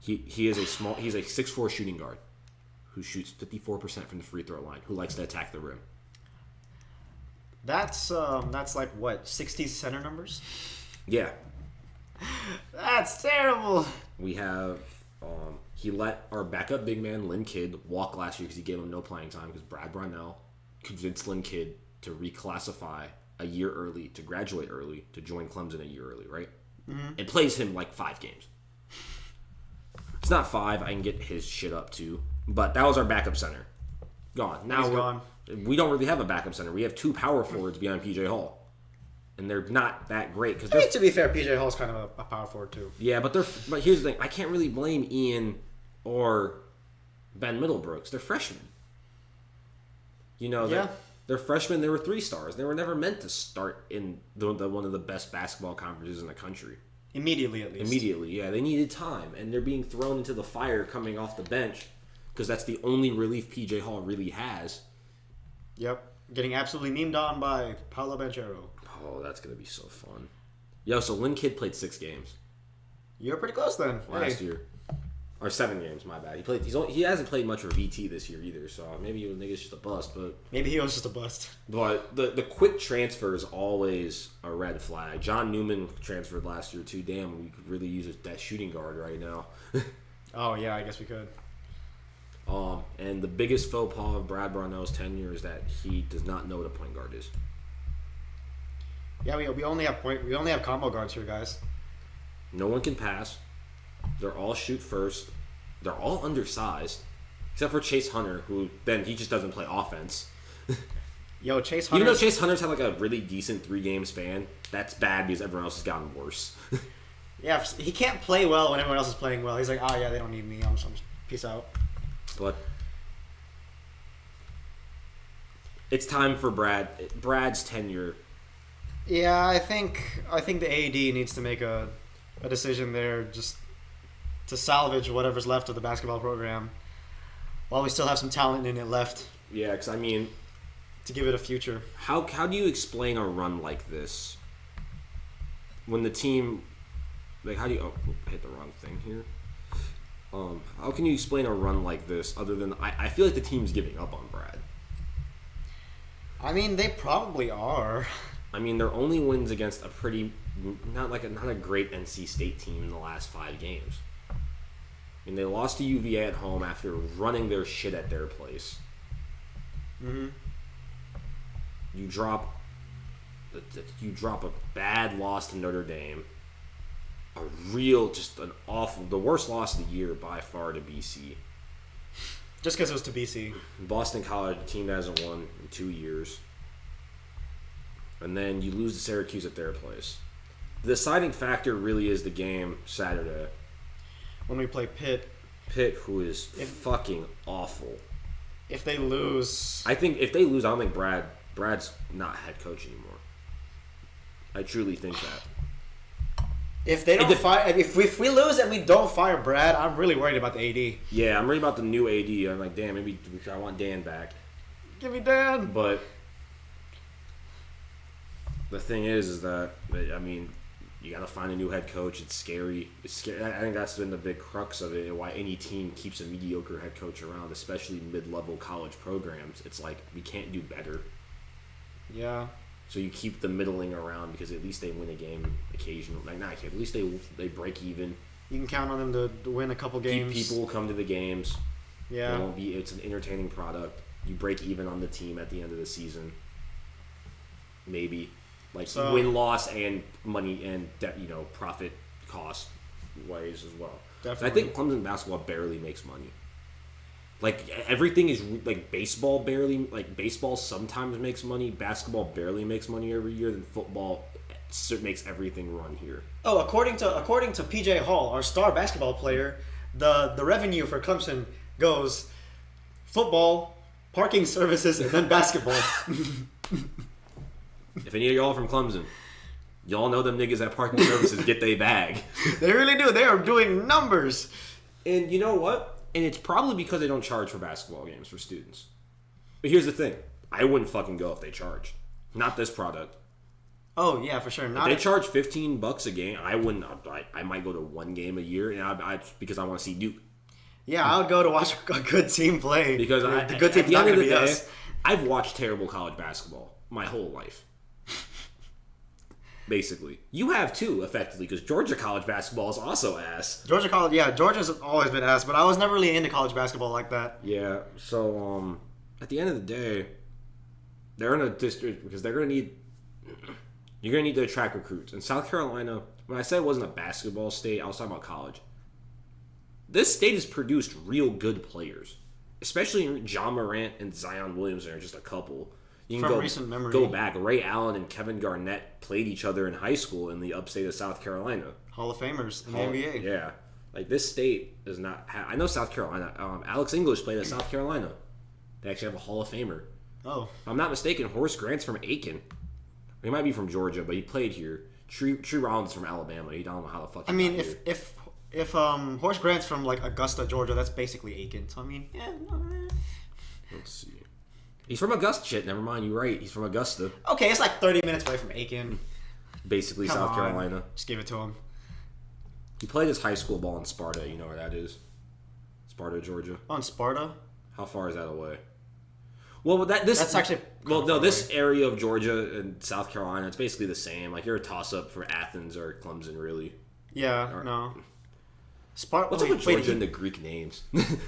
He's a 6'4" shooting guard who shoots 54% from the free throw line, who likes to attack the rim. That's like what, 60s center numbers? Yeah. That's terrible. We have he let our backup big man Lynn Kidd walk last year because he gave him no playing time because Brad Brownell convinced Lynn Kidd to reclassify a year early, to graduate early, to join Clemson a year early, right? Mm-hmm. It plays him like 5 games. It's not 5. I can get his shit up too. But that was our backup center. Gone. Now He's gone. We don't really have a backup center. We have 2 power forwards behind PJ Hall. And they're not that great. I mean, to be fair, PJ Hall's kind of a power forward too. Yeah, but here's the thing. I can't really blame Ian or Ben Middlebrooks. They're freshmen. They're freshmen. They were 3 stars. They were never meant to start in one of the best basketball conferences in the country. Immediately, at least. Immediately, yeah. They needed time, and they're being thrown into the fire coming off the bench because that's the only relief PJ Hall really has. Yep. Getting absolutely memed on by Paolo Banchero. Oh, that's going to be so fun. Yo, so Lynn Kidd played 6 games You're pretty close then. last year. Or 7 games, my bad. He hasn't played much for VT this year either, so maybe he was nigga's just a bust. But Maybe he was just a bust. the quick transfer is always a red flag. John Newman transferred last year too. Damn, we could really use that shooting guard right now. Oh, yeah, I guess we could. And the biggest faux pas of Brad Brownell's tenure is that he does not know what a point guard is. Yeah, we only have combo guards here, guys. No one can pass. They're all shoot first. They're all undersized, except for Chase Hunter, who then he just doesn't play offense. Yo, Chase Hunter. Even though Chase Hunter's had like a really decent 3-game span, that's bad because everyone else has gotten worse. Yeah, he can't play well when everyone else is playing well. He's like, oh yeah, they don't need me. I'm just peace out. But it's time for Brad's tenure. Yeah, I think the AD needs to make a decision there, just to salvage whatever's left of the basketball program, while we still have some talent in it left Yeah, because I mean, to give it a future. how do you explain a run like this when the team, like, how do you I hit the wrong thing here? How can you explain a run like this other than I feel like the team's giving up on Brad. I mean, they probably are. I mean, their only wins against a pretty not a great NC State team in the last 5 games. I mean, they lost to UVA at home after running their shit at their place. Mm-hmm. You drop a bad loss to Notre Dame. The worst loss of the year by far to BC. Just because it was to BC. Boston College, a team that hasn't won in 2 years. And then you lose to Syracuse at their place. The deciding factor really is the game Saturday. When we play Pitt. Pitt, who is fucking awful. If they lose... I think if they lose, I don't think Brad's not head coach anymore. I truly think that. If they don't if we lose and we don't fire Brad, I'm really worried about the AD. Yeah, I'm worried about the new AD. I'm like, damn, maybe I want Dan back. Give me Dan. But the thing is that, I mean, you got to find a new head coach. It's scary. I think that's been the big crux of it, and why any team keeps a mediocre head coach around, especially mid-level college programs. It's like, we can't do better. Yeah. So you keep the middling around because at least they win a game occasionally. Like, not at least they break even. You can count on them to win a couple games. People will come to the games. Yeah. It's an entertaining product. You break even on the team at the end of the season. Maybe. Like, win-loss and money and profit cost ways as well. Definitely. I think Clemson basketball barely makes money. Like, everything is like baseball sometimes makes money. Basketball barely makes money every year. Then football makes everything run here. Oh, according to PJ Hall, our star basketball player, the revenue for Clemson goes football, parking services, and then basketball. If any of y'all are from Clemson, y'all know them niggas at parking services get they bag. They really do. They are doing numbers. And you know what? And it's probably because they don't charge for basketball games for students. But here's the thing. I wouldn't fucking go if they charged. Not this product. Oh, yeah, for sure. If they charge $15 a game, I wouldn't. I might go to one game a year, and because I want to see Duke. Yeah, I would go to watch a good team play. Because the good team's not going to be us. I've watched terrible college basketball my whole life. Basically. You have too, effectively, because Georgia college basketball is also ass. Georgia's always been ass, but I was never really into college basketball like that. Yeah, so at the end of the day, they're in a district because you're going to need to attract recruits. And South Carolina, when I said it wasn't a basketball state, I was talking about college. This state has produced real good players, especially John Morant and Zion Williamson are just a couple. You can recent memory. Go back. Ray Allen and Kevin Garnett played each other in high school in the upstate of South Carolina. Hall of Famers in the NBA. Yeah. Like, this state does not have... I know South Carolina. Alex English played at South Carolina. They actually have a Hall of Famer. Oh. If I'm not mistaken, Horace Grant's from Aiken. He might be from Georgia, but he played here. True Rollins from Alabama. He don't know how the fuck. I mean, if Horace Grant's from like Augusta, Georgia, that's basically Aiken. So I mean, yeah. Let's see. He's from Augusta. Shit, never mind. You're right. He's from Augusta. Okay, it's like 30 minutes away from Aiken. Basically, Come South on. Carolina. Just give it to him. He played his high school ball in Sparta. You know where that is? Sparta, Georgia. On Sparta? How far is that away? Well, That's actually well, kinda no, far this away. area of Georgia and South Carolina, it's basically the same. Like you're a toss up for Athens or Clemson, really. Yeah, no. Sparta. What's up with Georgia and the Greek names?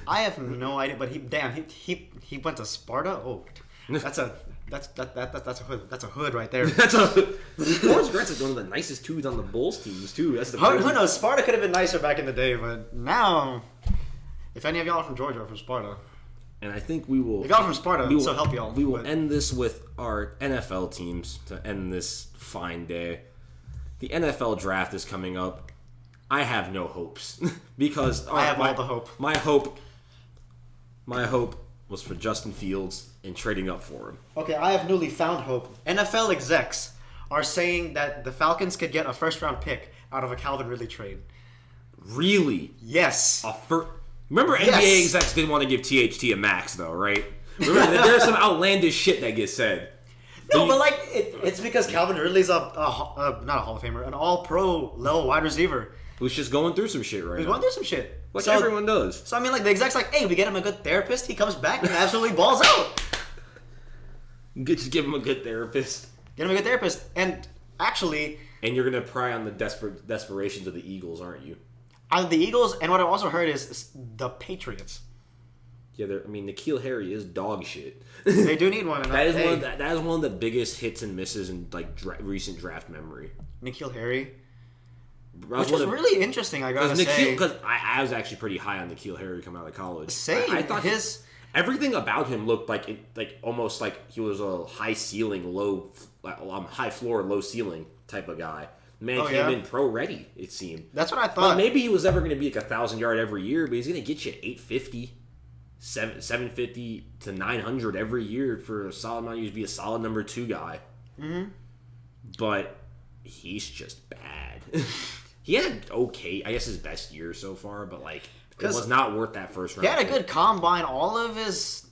I have no idea, but he went to Sparta. Oh, that's a hood. That's a hood right there. That's a Forrest Grant's like one of the nicest dudes on the Bulls teams too. That's the Who knows? Sparta could have been nicer back in the day, but now, if any of y'all are from Georgia or from Sparta, And I think we will. if y'all are from Sparta, we will, so help y'all. We will but- end this with our NFL teams to end this fine day. The NFL draft is coming up. I have no hopes because I have all the hope. My hope was for Justin Fields and trading up for him. Okay, I have newly found hope. NFL execs are saying that the Falcons could get a first-round pick out of a Calvin Ridley trade. Really? Yes. Remember, Yes. NBA execs didn't want to give THT a max, though, right? Remember, there's some outlandish shit that gets said. No, but like it's because Calvin Ridley's not a Hall of Famer, an All-Pro level wide receiver. Who's just going through some shit right He's now. going through some shit. Like So- everyone does. So I mean, like the exec's like, hey, we get him a good therapist. He comes back and absolutely balls out. Just give him a good therapist. Get him a good therapist, and actually, And you're going to pry on the desperations of the Eagles, aren't you? out of the Eagles, and what I've also heard is the Patriots. Yeah, N'Keal Harry is dog shit. They do need one. And That is hey, that is one of the biggest hits and misses in like recent draft memory. N'Keal Harry, That which was is one of- really interesting. I gotta say. Because I was actually pretty high on N'Keal Harry coming out of college. Same. I thought His- everything about him looked like almost like he was a high floor, low ceiling type of guy. Man Oh, came yeah? in pro ready. It seemed. That's what I Well, thought. maybe he was never going to be like 1,000 yard every year, but he's going to get you 850, 750 to 900 every year for a solid amount. He'd be a solid number 2 guy. Mm-hmm. But he's just bad. He had okay, I guess his best year so far, but like it 'Cause was not worth that first round. He had a pick. good combine. All of his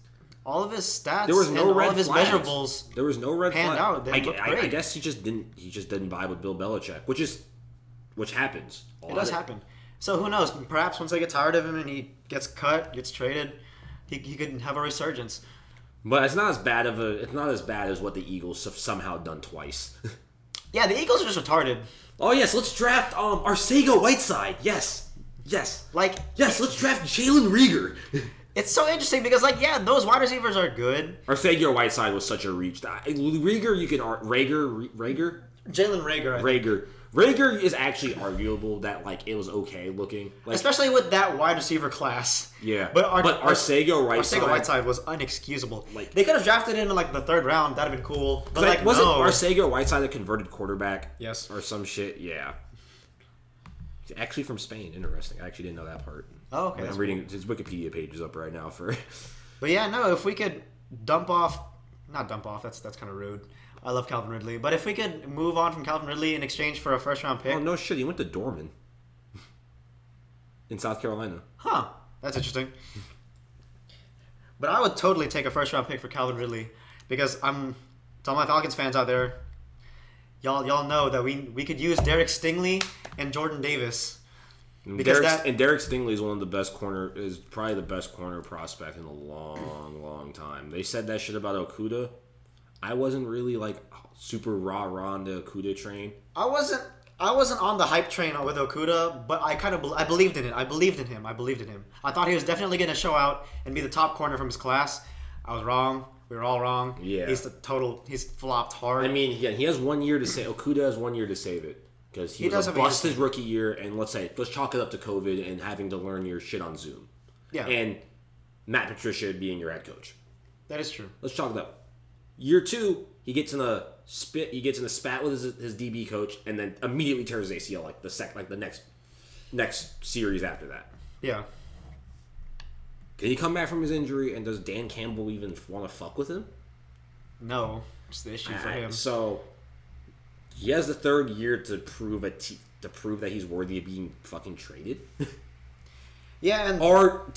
stats There was no and red all of his flags. measurables. There was no red panned flag. out. They looked I great. guess he just didn't vibe with Bill Belichick, which happens. It does happen. So who knows? Perhaps once they get tired of him and he gets cut, gets traded, he could have a resurgence. But it's not as bad as what the Eagles have somehow done twice. Yeah, the Eagles are just retarded. Oh yes, let's draft Arcega Whiteside. Yes. Like, Yes, let's draft Jalen Rieger. it's so interesting because, like, yeah, those wide receivers are good. Arcega Whiteside was such a reach. Rieger, you can Rager. Jalen Rager, I think. Rager is actually arguable that like it was okay looking. Like, Especially with that wide receiver class. yeah, But Arcega Whiteside. Arcega Whiteside was unexcusable. Like- They could have drafted him in like the 3rd round. That'd have been cool. But Like, like, wasn't no. Arcega Whiteside a converted quarterback? Yes. Or some shit? Yeah. He's actually from Spain. Interesting. I actually didn't know that part. Oh, okay, I'm that's reading his Wikipedia page is up right now for. But yeah, no. If we could not dump off. That's kind of rude. I love Calvin Ridley, but if we could move on from Calvin Ridley in exchange for a 1st-round pick, Oh no shit! He went to Dorman. In South Carolina. huh? That's interesting. But I would totally take a 1st-round pick for Calvin Ridley because to all my Falcons fans out there, y'all know that we could use Derek Stingley and Jordan Davis. Because Derek Stingley is one of the best probably the best corner prospect in a long time. They said that shit about Okuda. I wasn't really like super rah on the Okuda train. I wasn't on the hype train with Okuda, but I believed in it. I believed in him. I thought he was definitely going to show out and be the top corner from his class. I was wrong. We were all wrong. Yeah. He's flopped hard. I mean, he has 1 year to save. Okuda has 1 year to save it because he does was have a year bust to his rookie year, and let's chalk it up to COVID and having to learn your shit on Zoom. Yeah. And Matt Patricia being your head coach. That is true. Let's chalk it up. Year 2, he gets in a spat with his DB coach, and then immediately tears his ACL the next series after that. Yeah. Can he come back from his injury, and does Dan Campbell even want to fuck with him? No, it's the issue for him. So he has the 3rd year to prove that he's worthy of being fucking traded. Yeah, and or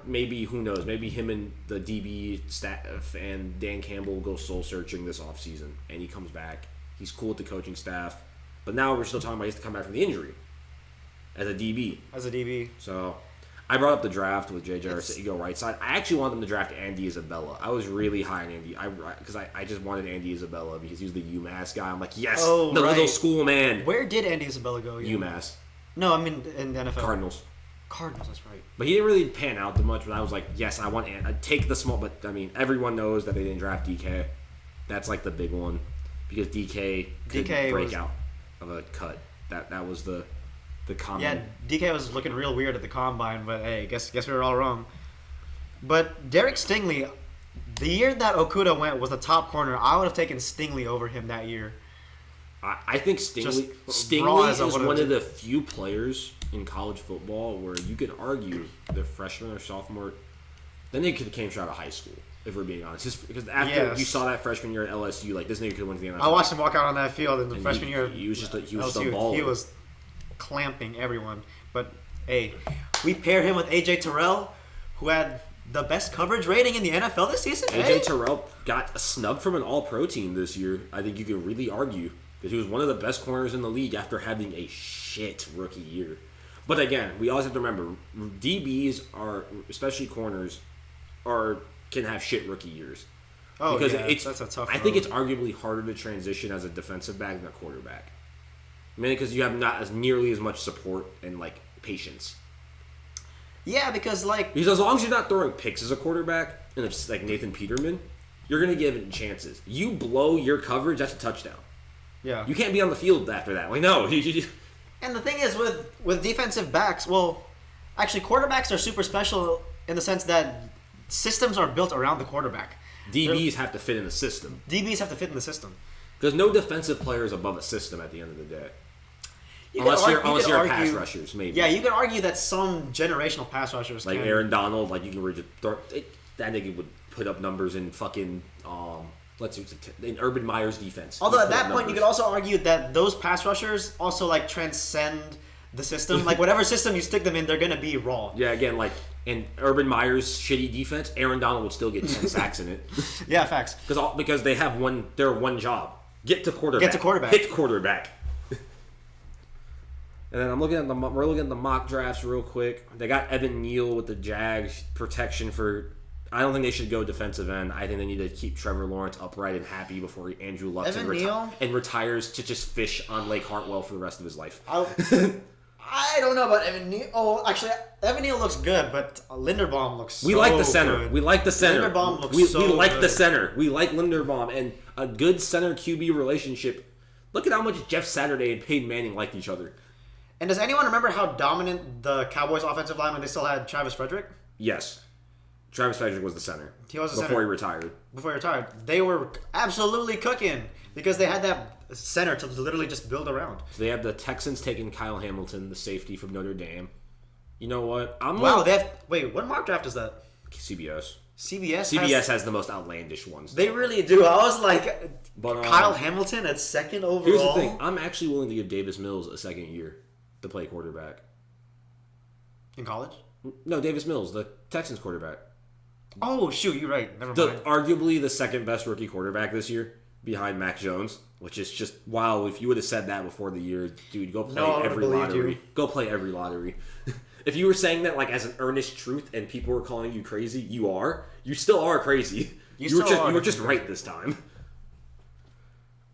maybe who knows? Maybe him and the DB staff and Dan Campbell will go soul searching this offseason, and he comes back. He's cool with the coaching staff. But now we're still talking about he has to come back from the injury as a DB. As a DB. So I brought up the draft with J.J. Arcega right side. I actually wanted them to draft Andy Isabella. I was really high on Andy because I just wanted Andy Isabella because he was the UMass guy. I'm like, yes, the little school man. Where did Andy Isabella go again? UMass. No, I mean in the NFL. Cardinals. Cardinals, that's right. But he didn't really pan out too much. But I was like, yes, I want I'd take the small. But I mean, everyone knows that they didn't draft DK. That's like the big one because DK could break out of a cut. That was the common. Yeah, DK was looking real weird at the combine, but hey, guess we were all wrong. But Derek Stingley, the year that Okudah went was the top corner. I would have taken Stingley over him that year. I think Stingley is one of the few players in college football where you could argue the freshman or sophomore, then they came straight out of high school, if we're being honest. Just because after you saw that freshman year at LSU, like this nigga could win the NFL. I watched him walk out on that field in the freshman year. He was just a LSU. baller. He was clamping everyone. But hey, we pair him with AJ Terrell, who had the best coverage rating in the NFL this season. AJ Terrell got a snub from an All-Pro team this year. I think you could really argue because he was one of the best corners in the league after having a shit rookie year. But again, we always have to remember DBs are, especially corners, can have shit rookie years. Oh, because yeah, that's a tough road. I think it's arguably harder to transition as a defensive back than a quarterback. Mainly because you have not nearly as much support and like patience. Yeah, because as long as you're not throwing picks as a quarterback, and it's like Nathan Peterman, you're gonna give it chances. You blow your coverage, that's a touchdown. Yeah. You can't be on the field after that. Like no. And the thing is with defensive backs, well, actually quarterbacks are super special in the sense that systems are built around the quarterback. DBs have to fit in the system. DBs have to fit in the system. Because no defensive player is above a system at the end of the day. Unless you're pass rushers, maybe. Yeah, you could argue that some generational pass rushers like Aaron Donald, like you can read that nigga would put up numbers in fucking in Urban Meyer's defense. Although at that point you could also argue that those pass rushers also like transcend the system. Like whatever system you stick them in, they're gonna be raw. Yeah, again, like in Urban Meyer's shitty defense, Aaron Donald would still get 10 sacks in it. Yeah, facts. Because they have their one job. Get to quarterback. Hit quarterback. And then we're looking at the mock drafts real quick. They got Evan Neal with the Jags protection for. I don't think they should go defensive end. I think they need to keep Trevor Lawrence upright and happy before Andrew Luck retires to just fish on Lake Hartwell for the rest of his life. I don't know about Evan Neal. Oh, actually, Evan Neal looks good, but Linderbaum looks so good. We like the center. Linderbaum looks so good. We like good. the center. We like Linderbaum. And a good center-QB relationship. Look at how much Jeff Saturday and Peyton Manning liked each other. And does anyone remember how dominant the Cowboys' offensive line when they still had Travis Frederick? Yes. Travis Frederick was the center. He was the center. Before he retired. Before he retired. They were absolutely cooking because they had that center to literally just build around. So they have the Texans taking Kyle Hamilton, the safety from Notre Dame. You know what? Wait, what mock draft is that? CBS. CBS has the most outlandish ones. They really do. I was like, Kyle Hamilton at second overall. Here's the thing. I'm actually willing to give Davis Mills a second year to play quarterback. In college? No, Davis Mills, the Texans quarterback. Oh, shoot, you're right. Never mind. Arguably the second best rookie quarterback this year, behind Mac Jones, which is just, wow, if you would have said that before the year, dude, go play every lottery. Go play every lottery. If you were saying that like as an earnest truth and people were calling you crazy, you still are crazy. You were just right this time.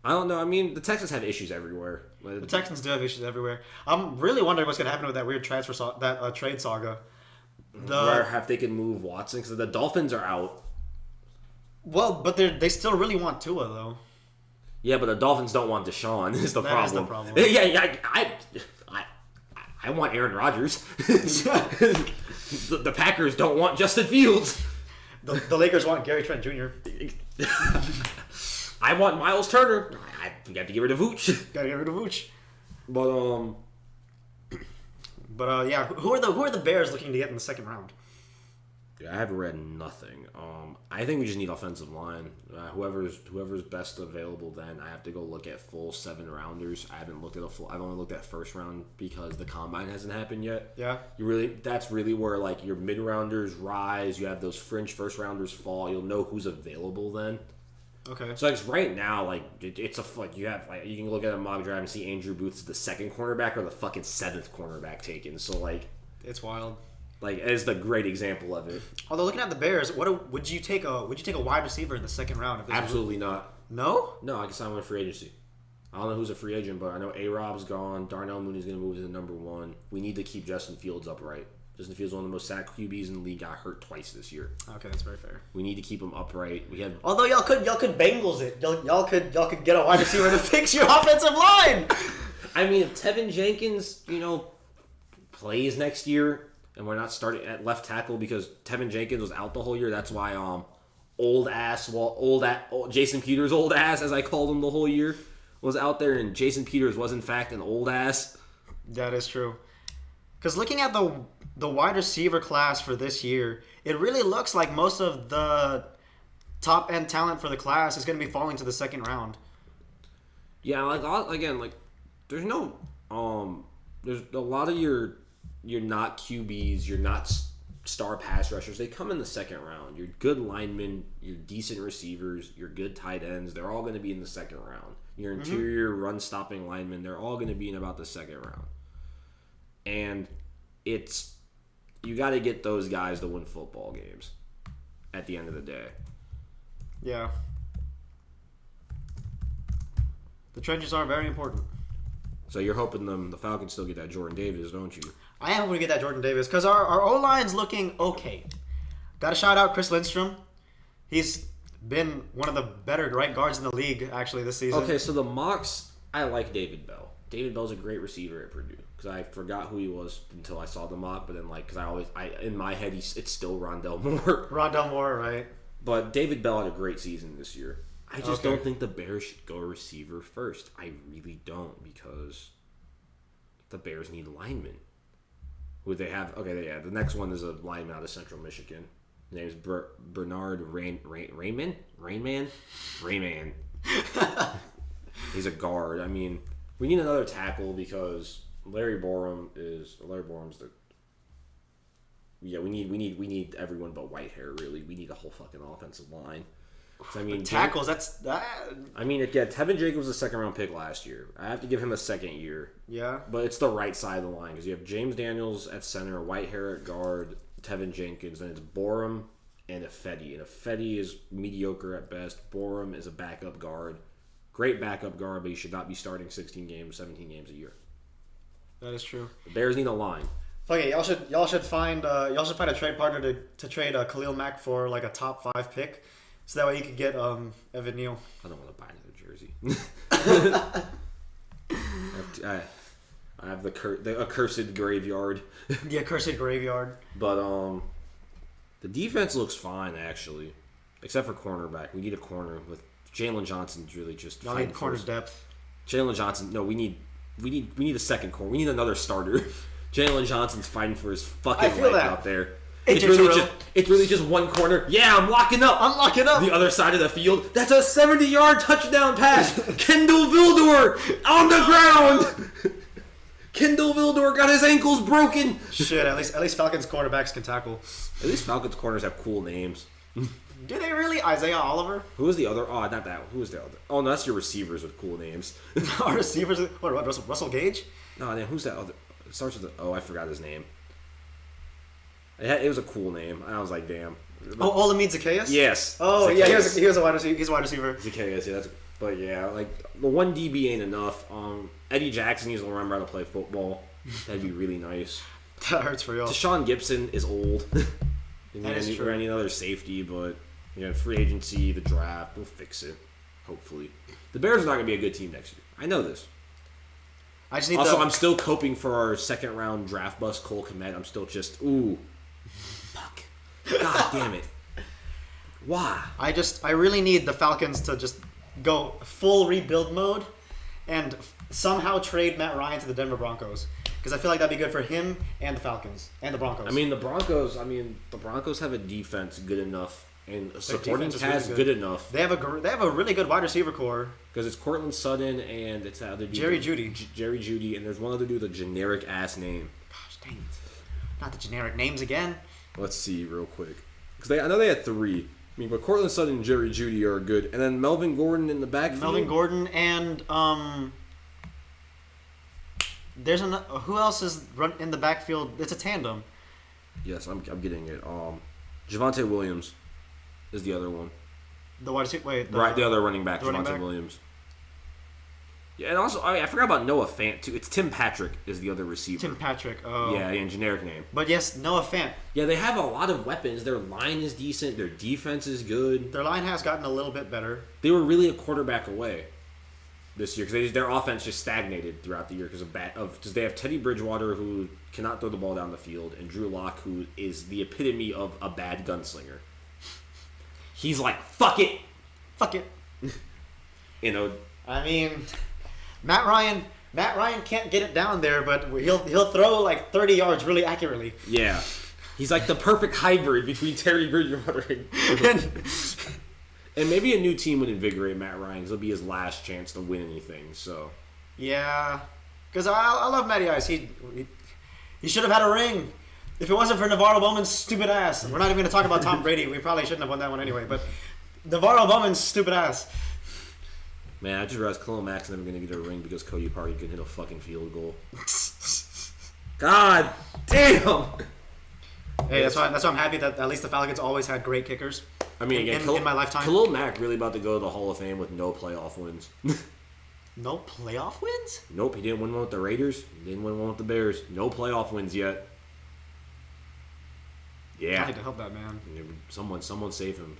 I don't know. I mean, the Texans have issues everywhere. The Texans do have issues everywhere. I'm really wondering what's going to happen with that weird trade saga. Where if they can move Watson, because the Dolphins are out. Well, but they still really want Tua, though. Yeah, but the Dolphins don't want Deshaun. Is the problem. That is the problem. Yeah, I want Aaron Rodgers. the Packers don't want Justin Fields. The Lakers want Gary Trent Jr. I want Miles Turner. I have to get rid of Vooch. Gotta get rid of Vooch. But yeah, who are the Bears looking to get in the second round? I haven't read nothing. I think we just need offensive line. Whoever's best available. Then I have to go look at full 7 rounders. I've only looked at first round because the combine hasn't happened yet. Yeah. That's really where like your mid rounders rise. You have those fringe first rounders fall. You'll know who's available then. Okay. So like right now, like it's you have like you can look at a mock draft and see Andrew Booth is the second cornerback or the fucking seventh cornerback taken. So like It's wild. like is the great example of it. Although looking at the Bears, would you take a wide receiver in the second round? If Absolutely not. No. No, I can sign him in free agency. I don't know who's a free agent, but I know A-Rob's gone. Darnell Mooney's going to move to the number 1. We need to keep Justin Fields upright. Justin Fields is one of the most sacked QBs in the league. Got hurt twice this year. Okay, that's very fair. We need to keep him upright. We have. Although y'all could Bengals it. Y'all could get a wide receiver to fix your offensive line. I mean, if Tevin Jenkins, plays next year, and we're not starting at left tackle because Tevin Jenkins was out the whole year. That's why Jason Peters, old ass, as I called him the whole year, was out there, and Jason Peters was in fact an old ass. That is true. Because looking at the wide receiver class for this year, it really looks like most of the top end talent for the class is going to be falling to the second round. Yeah, there's no there's a lot of your not QBs, you're not star pass rushers. They come in the second round. You're good linemen, you're decent receivers, you're good tight ends. They're all going to be in the second round. Your interior run stopping linemen, they're all going to be in about the second round. And you got to get those guys to win football games at the end of the day. Yeah. The trenches are very important. So you're hoping the Falcons still get that Jordan Davis, don't you? I am going to get that Jordan Davis because our O-line's looking okay. Got to shout out Chris Lindstrom. He's been one of the better right guards in the league, actually, this season. Okay, so the mocks, I like David Bell. David Bell's a great receiver at Purdue because I forgot who he was until I saw the mock, but then because in my head it's still Rondell Moore. Rondell Moore, right? But David Bell had a great season this year. I just don't think the Bears should go receiver first. I really don't because the Bears need linemen. Who they have? Okay, yeah. The next one is a lineman out of Central Michigan. His name is Bernard Rainman. He's a guard. I mean, we need another tackle because Larry Borum's the. Yeah, we need everyone but Whitehair. Really, we need a whole fucking offensive line. So, I mean, tackles. That's that. I mean, Tevin Jacobs was a second-round pick last year. I have to give him a second year. Yeah. But it's the right side of the line because you have James Daniels at center, Whitehair at guard, Tevin Jenkins, then it's Borum and Ifedi. And Ifedi is mediocre at best. Borum is a backup guard. Great backup guard, but he should not be starting 16 games, 17 games a year. That is true. The Bears need a line. Okay, y'all should find a trade partner to trade Khalil Mack for like a top 5 pick. So that way you could get Evan Neal. I don't want to buy another jersey. I have the accursed graveyard. The accursed graveyard. But the defense looks fine actually, except for cornerback. We need a corner with Jalen Johnson's really just. Y'all need corner depth. Jalen Johnson. No, we need a second corner. We need another starter. Jalen Johnson's fighting for his fucking life out there. It's really just one corner. Yeah, I'm locking up. The other side of the field. That's a 70-yard touchdown pass. Kendall Vildor on the ground. Kendall Vildor got his ankles broken. Shit, at least Falcons cornerbacks can tackle. At least Falcons corners have cool names. Do they really? Isaiah Oliver? Who was the other? Oh, not that. Who was the other? Oh, no, that's your receivers with cool names. Our receivers? What, Russell Gage? No, man, who's that other? It starts with I forgot his name. It was a cool name. I was like, damn. Oh, Olamide Zacchaeus? Yes. Oh, Zacchaeus. Yeah, he was a wide receiver. He's a wide receiver. Zacchaeus, yeah. But yeah, like, the one DB ain't enough. Eddie Jackson needs to remember how to play football. That'd be really nice. That hurts for y'all. Deshaun Gibson is old. That is true. Or any other safety, but, free agency, the draft, we'll fix it. Hopefully. The Bears are not going to be a good team next year. I know this. I just need I'm still coping for our second-round draft bust, Cole Kmet. I'm still just, ooh. Fuck. God damn it. Why? I really need the Falcons to just go full rebuild mode and somehow trade Matt Ryan to the Denver Broncos. Because I feel like that'd be good for him and the Falcons and the Broncos. The Broncos have a defense good enough and a supporting cast good enough. They have a really good wide receiver core. Because it's Cortland Sutton and it's that other dude. Jerry Jeudy. Jerry Jeudy, and there's one other dude with a generic ass name. Gosh, dang it. Not the generic names again. Let's see real quick. Because I know they had 3. I mean, but Cortland Sutton and Jerry Jeudy are good, and then Melvin Gordon in the backfield. Melvin Gordon and there's who else is in the backfield? It's a tandem. Yes, I'm getting it. Javonte Williams is the other one. The wide receiver. Wait, The other running back, running Javonte back? Williams. Yeah, and also I forgot about Noah Fant too. It's Tim Patrick is the other receiver. Tim Patrick. Oh. Yeah, generic name. But yes, Noah Fant. Yeah, they have a lot of weapons. Their line is decent. Their defense is good. Their line has gotten a little bit better. They were really a quarterback away this year because their offense just stagnated throughout the year because they have Teddy Bridgewater who cannot throw the ball down the field and Drew Lock who is the epitome of a bad gunslinger. He's like, fuck it. Fuck it. You know. I mean, Matt Ryan can't get it down there, but he'll throw like 30 yards really accurately. Yeah. He's like the perfect hybrid between Terry Bridgewater and maybe a new team would invigorate Matt Ryan because it'll be his last chance to win anything. So. Yeah, because I love Matty Ice. He should have had a ring. If it wasn't for NaVorro Bowman's stupid ass. We're not even going to talk about Tom Brady. We probably shouldn't have won that one anyway. But NaVorro Bowman's stupid ass. Man, I just realized Khalil Mack's never going to get a ring because Cody Parkey couldn't hit a fucking field goal. God damn! Hey, that's why I'm happy that at least the Falcons always had great kickers. I mean, again, in my lifetime. Khalil Mack really about to go to the Hall of Fame with no playoff wins. No playoff wins? Nope, he didn't win one with the Raiders. He didn't win one with the Bears. No playoff wins yet. Yeah. I need to help that man. Someone save him.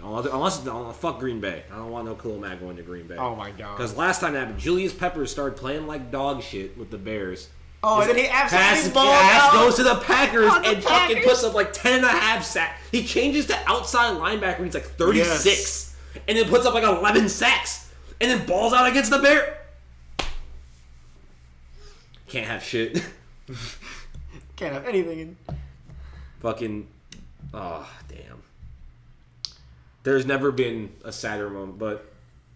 Unless fuck Green Bay. I don't want no Khalil Mack going to Green Bay. Oh my god. Because last time that happened, Julius Peppers started playing like dog shit with the Bears. Oh, and then he absolutely balled out. Goes to the Packers On the and Packers. fucking puts up like 10.5 sacks. He changes to outside linebacker. He's like 36. Yes. And then puts up like 11 sacks. And then balls out against the Bears. Can't have shit. Can't have anything in. Fucking. Oh, damn. There's never been a sadder moment, but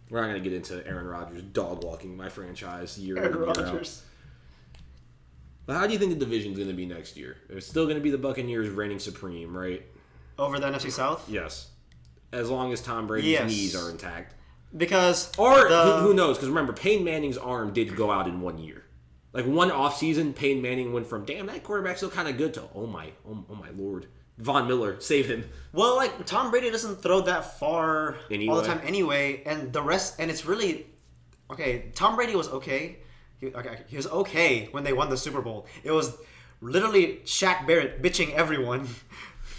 we're not going to get into Aaron Rodgers dog walking my franchise year in Aaron and year out. Rodgers. But how do you think the division's going to be next year? It's still going to be the Buccaneers reigning supreme, right? Over the NFC South? Yes. As long as Tom Brady's knees are intact. Because Or, who knows? Because remember, Peyton Manning's arm did go out in 1 year. Like, one offseason, Peyton Manning went from, damn, that quarterback's still kind of good, to, oh my Lord. Von Miller, save him. Well, like, Tom Brady doesn't throw that far Anyway. all the time anyway, and the rest, and it's really, okay, Tom Brady was okay. He was okay when they won the Super Bowl. It was literally Shaq Barrett bitching everyone.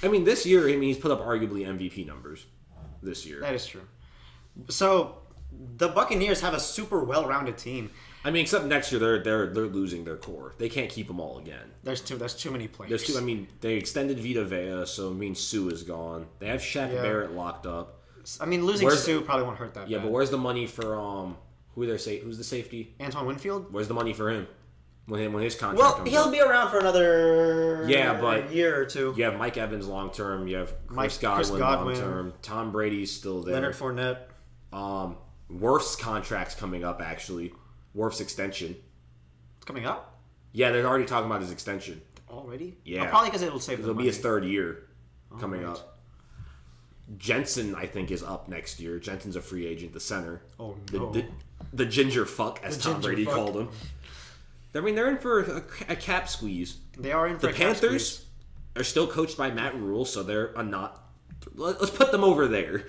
I mean, this year, he's put up arguably MVP numbers this year. That is true. So, the Buccaneers have a super well-rounded team. I mean, except next year, they're losing their core. They can't keep them all again. There's too many players. They extended Vita Vea, so it means Sue is gone. They have Shaq Barrett locked up. I mean, losing Sue probably won't hurt that bad. Yeah, but where's the money for who's the safety? Antoine Winfield? Where's the money for him when his contract Well, comes he'll up? be around for another but year or two. You have Mike Evans long term. You have Chris Godwin long term. Tom Brady's still there. Leonard Fournette. Worf's contract's coming up, actually. Worf's extension. It's coming up? Yeah, they're already talking about his extension. Already? Yeah. Oh, probably because it'll save It'll the be his third year coming right. up. Jensen, I think, is up next year. Jensen's a free agent, the center. Oh, no. The ginger fuck, as Tom ginger Brady fuck. called him. I mean, they're in for a cap squeeze. They are in for The a cap Panthers squeeze. are still coached by Matt Rule, so they're not. Let's put them over there.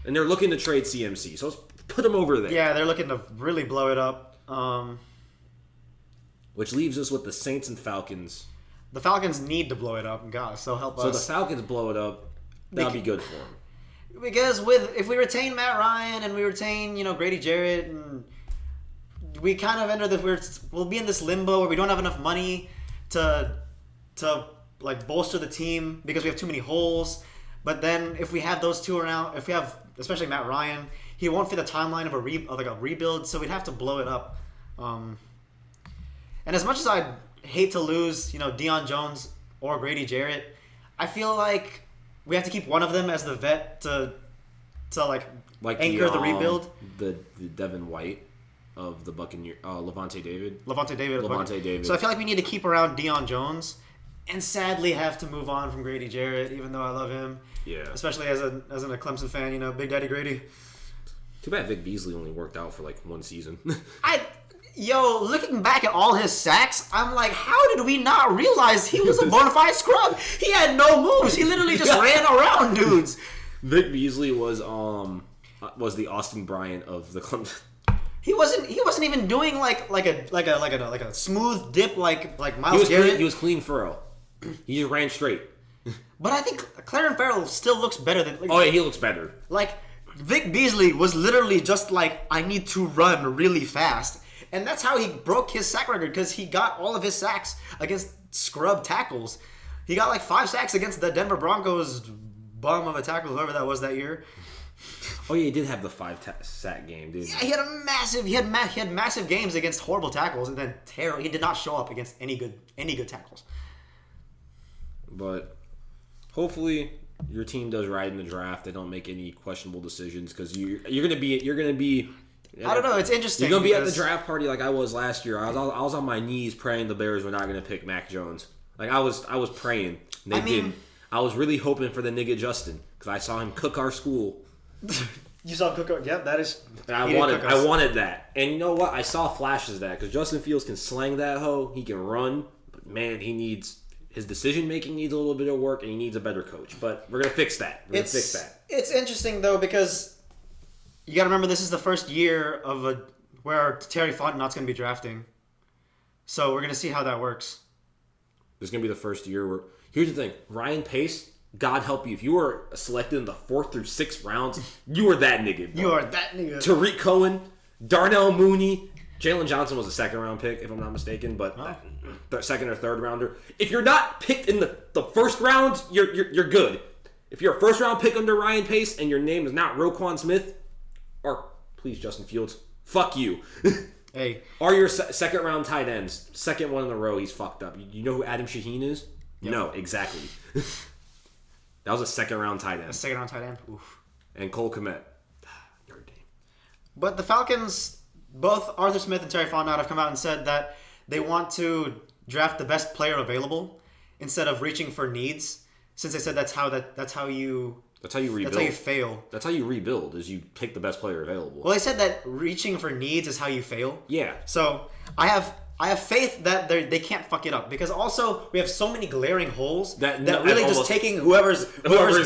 And they're looking to trade CMC, so let's put them over there. Yeah, they're looking to really blow it up. Which leaves us with the Saints and Falcons. The Falcons need to blow it up. God, so help So the us. Falcons blow it up. That'll be good for them. Because if we retain Matt Ryan and we retain, Grady Jarrett, and we kind of enter we'll be in this limbo where we don't have enough money to like bolster the team because we have too many holes. But then if we have those two around, if we have especially Matt Ryan, he won't fit the timeline of a rebuild, so we'd have to blow it up. And as much as I'd hate to lose, Deion Jones or Grady Jarrett, I feel like we have to keep one of them as the vet to anchor the rebuild. The Devin White of the Buccaneers, Levante David. Levante David. Levante David. So I feel like we need to keep around Deion Jones and sadly have to move on from Grady Jarrett, even though I love him. Yeah. Especially as a Clemson fan, Big Daddy Grady. Too bad Vic Beasley only worked out for like one season. Looking back at all his sacks, I'm like, how did we not realize he was a bona fide scrub? He had no moves. He literally just ran around dudes. Vic Beasley was the Austin Bryant of the Clemson. He wasn't even doing like a smooth dip like Myles Garrett. He was clean furrow. He just ran straight. But I think Clarence Farrell still looks better than. Oh yeah, he looks better. Like Vic Beasley was literally just like, I need to run really fast. And that's how he broke his sack record, because he got all of his sacks against scrub tackles. He got like 5 sacks against the Denver Broncos bum of a tackle, whoever that was that year. Oh yeah, he did have the 5-sack game, didn't he? Yeah, he had massive games against horrible tackles, and then he did not show up against any good tackles. But hopefully your team does right in the draft. They don't make any questionable decisions, because you're gonna be. I don't know. It's interesting. You're gonna be at the draft party like I was last year. I was on my knees praying the Bears were not gonna pick Mac Jones. Like I was praying. They didn't. I was really hoping for the nigga Justin, because I saw him cook our school. You saw Cook? Yep, that is. I wanted that, and you know what? I saw flashes of that, because Justin Fields can slang that hoe. He can run, but man, his decision making needs a little bit of work, and he needs a better coach. But we're gonna fix that. It's interesting though, because you got to remember, this is the first year where Terry Fontenot's going to be drafting. So we're going to see how that works. This is going to be the first year where... Here's the thing. Ryan Pace, God help you. If you were selected in the 4th through 6th rounds, you were that nigga. Bro. You are that nigga. Tariq Cohen, Darnell Mooney. Jalen Johnson was a 2nd-round pick, if I'm not mistaken, but the 2nd or 3rd rounder. If you're not picked in the 1st round, you're good. If you're a 1st-round pick under Ryan Pace and your name is not Roquan Smith... Or, please, Justin Fields, fuck you. Hey. Are your 2nd-round tight ends. 2nd one in a row, he's fucked up. You know who Adam Shaheen is? Yep. No, exactly. That was a 2nd-round tight end. A 2nd-round tight end? Oof. And Cole Kmet. Nerd name. But the Falcons, both Arthur Smith and Terry Fontenot have come out and said that they want to draft the best player available instead of reaching for needs, since they said that's how you rebuild. That's how you fail. That's how you rebuild, is you pick the best player available. Well, they said that reaching for needs is how you fail. Yeah. So I have faith that they can't fuck it up, because also we have so many glaring holes that really just taking whoever's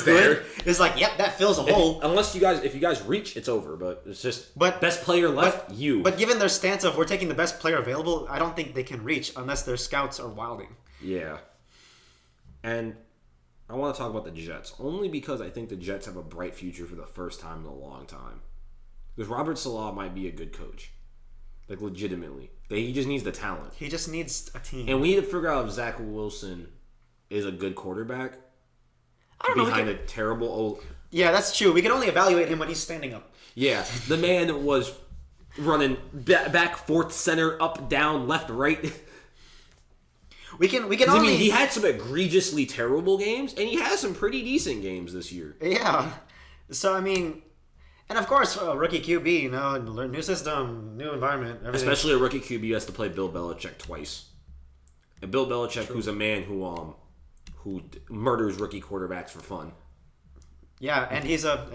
there is like, yep, that fills a hole. If you guys reach, it's over. But it's just best player left. But given their stance of we're taking the best player available, I don't think they can reach unless their scouts are wilding. Yeah. And I want to talk about the Jets, only because I think the Jets have a bright future for the first time in a long time. Because Robert Saleh might be a good coach. Like, legitimately. He just needs the talent. He just needs a team. And we need to figure out if Zach Wilson is a good quarterback. I don't know. Behind a terrible old... Yeah, that's true. We can only evaluate him when he's standing up. Yeah. The man was running back, forth, center, up, down, left, right... We can only... I mean, he had some egregiously terrible games, and he has some pretty decent games this year. Yeah. So, I mean... And, of course, rookie QB, new system, new environment, everything. Especially a rookie QB who has to play Bill Belichick twice. And Bill Belichick, who's a man who murders rookie quarterbacks for fun. Yeah, and he's a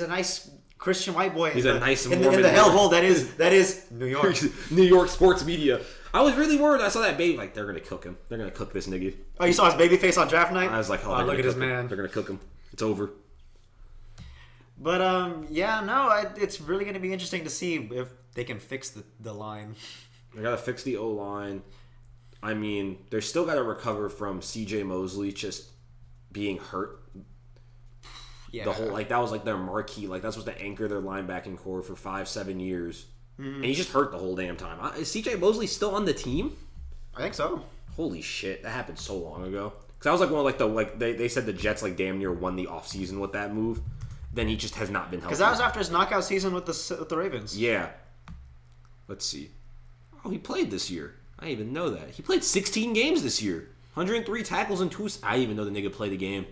nice Christian white boy. He's a nice in the hellhole that is New York. New York sports media. I was really worried. I saw that baby. Like, they're gonna cook him. They're gonna cook this nigga. Oh, you saw his baby face on draft night? I was like, oh look at this man. They're gonna cook him. It's over. But it's really gonna be interesting to see if they can fix the line. They gotta fix the O-line. I mean, they're still gotta recover from C.J. Mosley just being hurt. Yeah. The whole that was their marquee. That's what the anchor their linebacking core for 5-7 years. Mm-hmm. And he's just hurt the whole damn time. Is C.J. Mosley still on the team? I think so. Holy shit, that happened so long ago. Because I was one of they said the Jets damn near won the offseason with that move. Then he just has not been healthy. Because that was after his knockout season with the Ravens. Yeah. Let's see. Oh, he played this year. I didn't even know that. He played 16 games this year. 103 tackles and 2... I didn't even know the nigga played a game.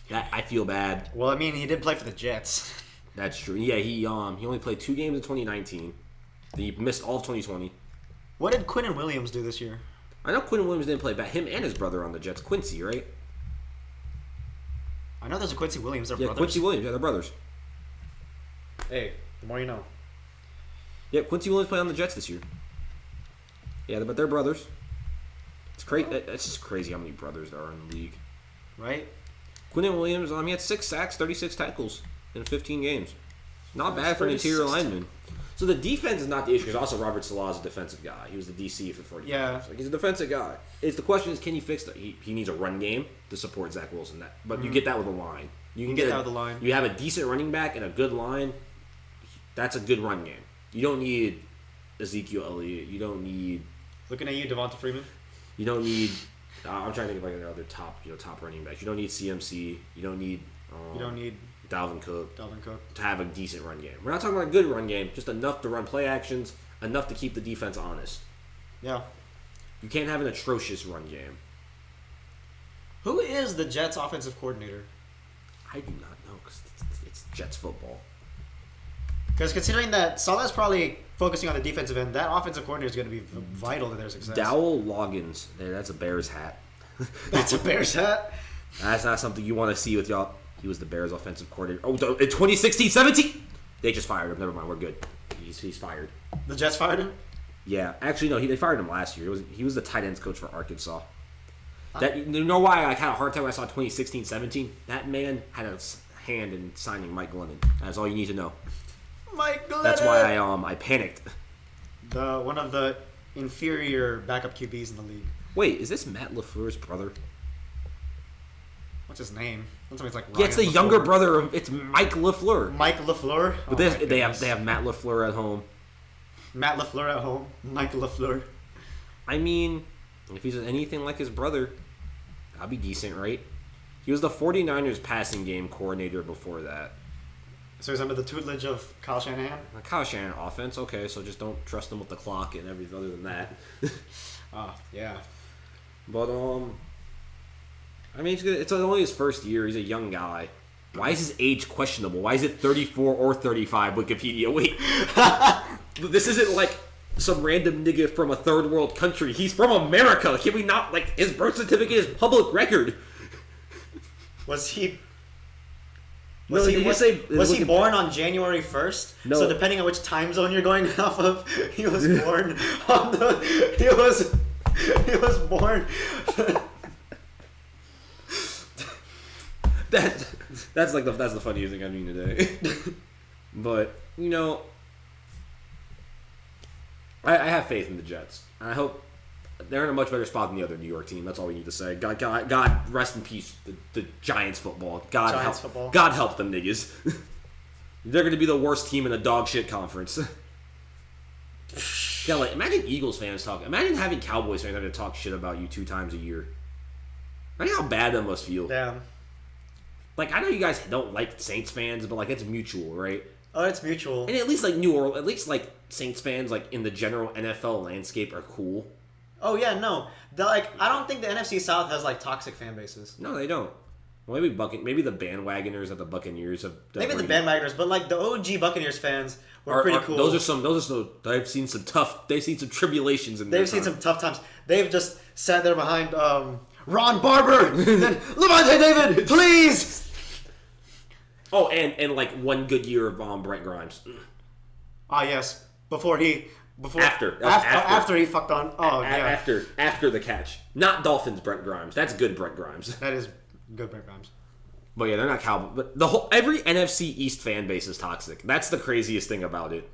I feel bad. Well, I mean, he did play for the Jets. That's true. Yeah, he only played 2 games in 2019. He missed all of 2020. What did Quinnen Williams do this year? I know Quinn Williams didn't play back. Him and his brother on the Jets. Quincy, right? I know there's a Quincy Williams. They're brothers. Quincy Williams. Yeah, they're brothers. Hey, the more you know. Yeah, Quincy Williams played on the Jets this year. Yeah, but they're brothers. It's crazy. It's just crazy how many brothers there are in the league. Right? Quinn Williams, he had 6 sacks, 36 tackles in 15 games. Not bad for an interior lineman. So the defense is not the issue, because also Robert Salah is a defensive guy. He was the DC for 40 years. Like, he's a defensive guy. The question is, can he fix that? He needs a run game to support Zach Wilson. But you get that with a line. You can get that with a line. You have a decent running back and a good line. That's a good run game. You don't need Ezekiel Elliott. You don't need... Looking at you, Devonta Freeman. You don't need... I'm trying to think of like other top running backs. You don't need CMC. You don't need... you don't need... Dalvin Cook to have a decent run game. We're not talking about a good run game, just enough to run play actions, enough to keep the defense honest. Yeah. You can't have an atrocious run game. Who is the Jets offensive coordinator? I do not know, because it's Jets football. Because considering that Salah's probably focusing on the defensive end, that offensive coordinator is going to be vital to their success. Dowell Loggins. That's a Bears hat. That's a Bears hat? That's not something you want to see with y'all. He was the Bears' offensive coordinator. Oh, in 2016-17, they just fired him. Never mind, we're good. He's fired. The Jets fired him? Yeah, actually no. They fired him last year. He was the tight ends coach for Arkansas. You know why I had a hard time when I saw 2016-17? That man had a hand in signing Mike Glennon. That's all you need to know. Mike Glennon. That's why I panicked. One of the inferior backup QBs in the league. Wait, is this Matt LaFleur's brother? What's his name? It's like Ryan it's the LaFleur. Younger brother of it's Mike LaFleur. Mike LaFleur. But they have Matt LaFleur at home. Matt LaFleur at home. Mike LaFleur. I mean, if he's anything like his brother, that'd be decent, right? He was the 49ers passing game coordinator before that. So he's under the tutelage of Kyle Shanahan? Kyle Shanahan offense, okay, so just don't trust him with the clock and everything other than that. Yeah. But, I mean, it's only his first year. He's a young guy. Why is his age questionable? Why is it 34 or 35, Wikipedia? Wait. This isn't like some random nigga from a third world country. He's from America. Can we not, like, his birth certificate is public record. Was he born on January 1st? No. So depending on which time zone you're going off of, he was born on the... He was born... That's the funniest thing I've seen today. But, I have faith in the Jets. And I hope they're in a much better spot than the other New York team. That's all we need to say. God rest in peace, the Giants football. God help them niggas. They're going to be the worst team in a dog shit conference. Yeah, like, imagine Eagles fans talking. Imagine having Cowboys fans having to talk shit about you 2 times a year. Imagine how bad that must feel. Damn. Like, I know you guys don't like Saints fans, but, like, it's mutual, right? Oh, it's mutual. And at least, like, New Orleans, at least, like, Saints fans, like, in the general NFL landscape are cool. Oh, yeah, no. I don't think the NFC South has, like, toxic fan bases. No, they don't. Well, maybe the bandwagoners at the Buccaneers have... Maybe the bandwagoners, but, like, the OG Buccaneers fans were pretty cool. Those are some... They've seen some tribulations in their time. They've seen some tough times. They've just sat there behind, Ron Barber, and then Levante David, please. Oh, and like one good year of Brent Grimes. Yes, after he fucked on. Oh yeah, after the catch, not Dolphins Brent Grimes. That's good Brent Grimes. That is good Brent Grimes. But yeah, they're not Cowboys. But every NFC East fan base is toxic. That's the craziest thing about it.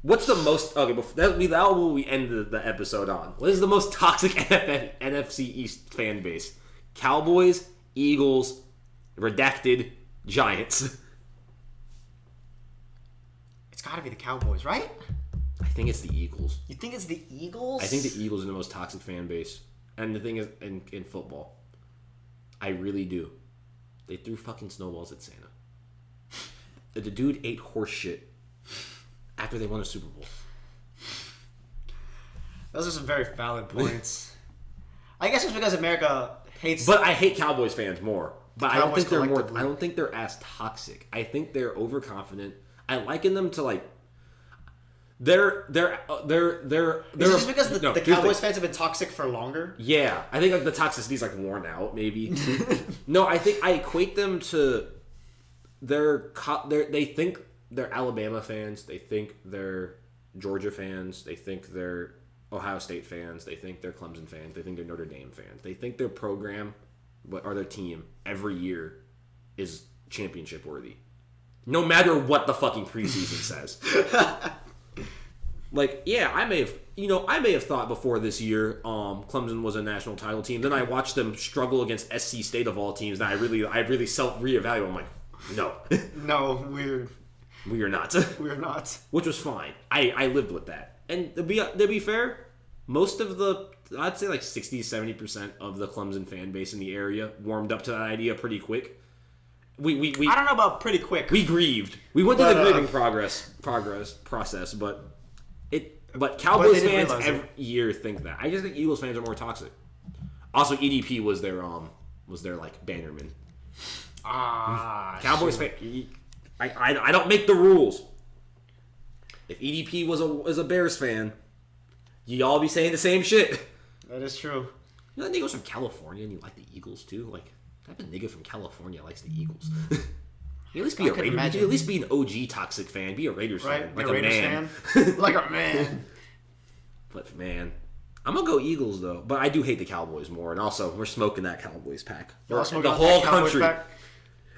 What's the most... Okay, that will we end the episode on. What is the most toxic NFC East fan base? Cowboys, Eagles, redacted, Giants. It's got to be the Cowboys, right? I think it's the Eagles. You think it's the Eagles? I think the Eagles are the most toxic fan base. And the thing is, in football, I really do. They threw fucking snowballs at Santa. The dude ate horse shit after they won a Super Bowl. Those are some very valid points. I guess it's because America hates... But I hate Cowboys fans more. But I don't think they're more... I don't think they're as toxic. I think they're overconfident. I liken them to, like... they're Is it just because the here's Cowboys fans have been toxic for longer? Yeah, I think like the toxicity's like worn out, maybe. No, I think I equate them to they think they're Alabama fans, they think they're Georgia fans, they think they're Ohio State fans, they think they're Clemson fans, they think they're Notre Dame fans. They think their program or their team every year is championship worthy. No matter what the fucking preseason says. Like, yeah, I may have thought before this year Clemson was a national title team. Then I watched them struggle against SC State of all teams, and I really self-reevaluate. I'm like, no. No, We are not. we're not. Which was fine. I lived with that. And to be fair, most of I'd say like 60-70% of the Clemson fan base in the area warmed up to that idea pretty quick. We I don't know about pretty quick. We grieved. We went through the grieving process, but Cowboys fans every year think that. I just think Eagles fans are more toxic. Also, EDP was their like bannerman. Cowboys fan. I don't make the rules. If EDP was a Bears fan, you all be saying the same shit. That is true. You know that nigga's from California and you like the Eagles too? Like, that type of nigga from California likes the Eagles. You at least be a Raiders. You at least be an OG toxic fan. Be a Raiders fan. Like a man. Like a man. But man, I'm gonna go Eagles though. But I do hate the Cowboys more. And also, we're smoking that Cowboys pack. The whole country.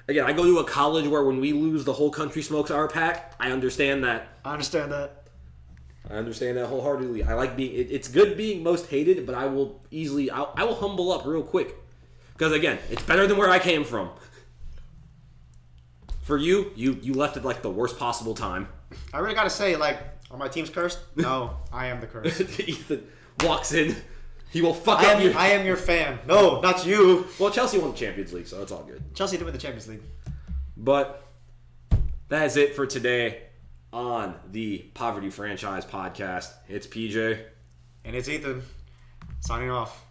Again, I go to a college where when we lose, the whole country smokes our pack. I understand that. I understand that wholeheartedly. I like being. It's good being most hated, but I will humble up real quick. Because again, it's better than where I came from. For you left at like the worst possible time. I really gotta say, like, are my teams cursed? No, I am the curse. Ethan walks in. He will fuck up your... I am your fan. No, not you. Well, Chelsea won the Champions League, so it's all good. Chelsea did win the Champions League. But that is it for today on the Poverty Franchise Podcast. It's PJ. And it's Ethan. Signing off.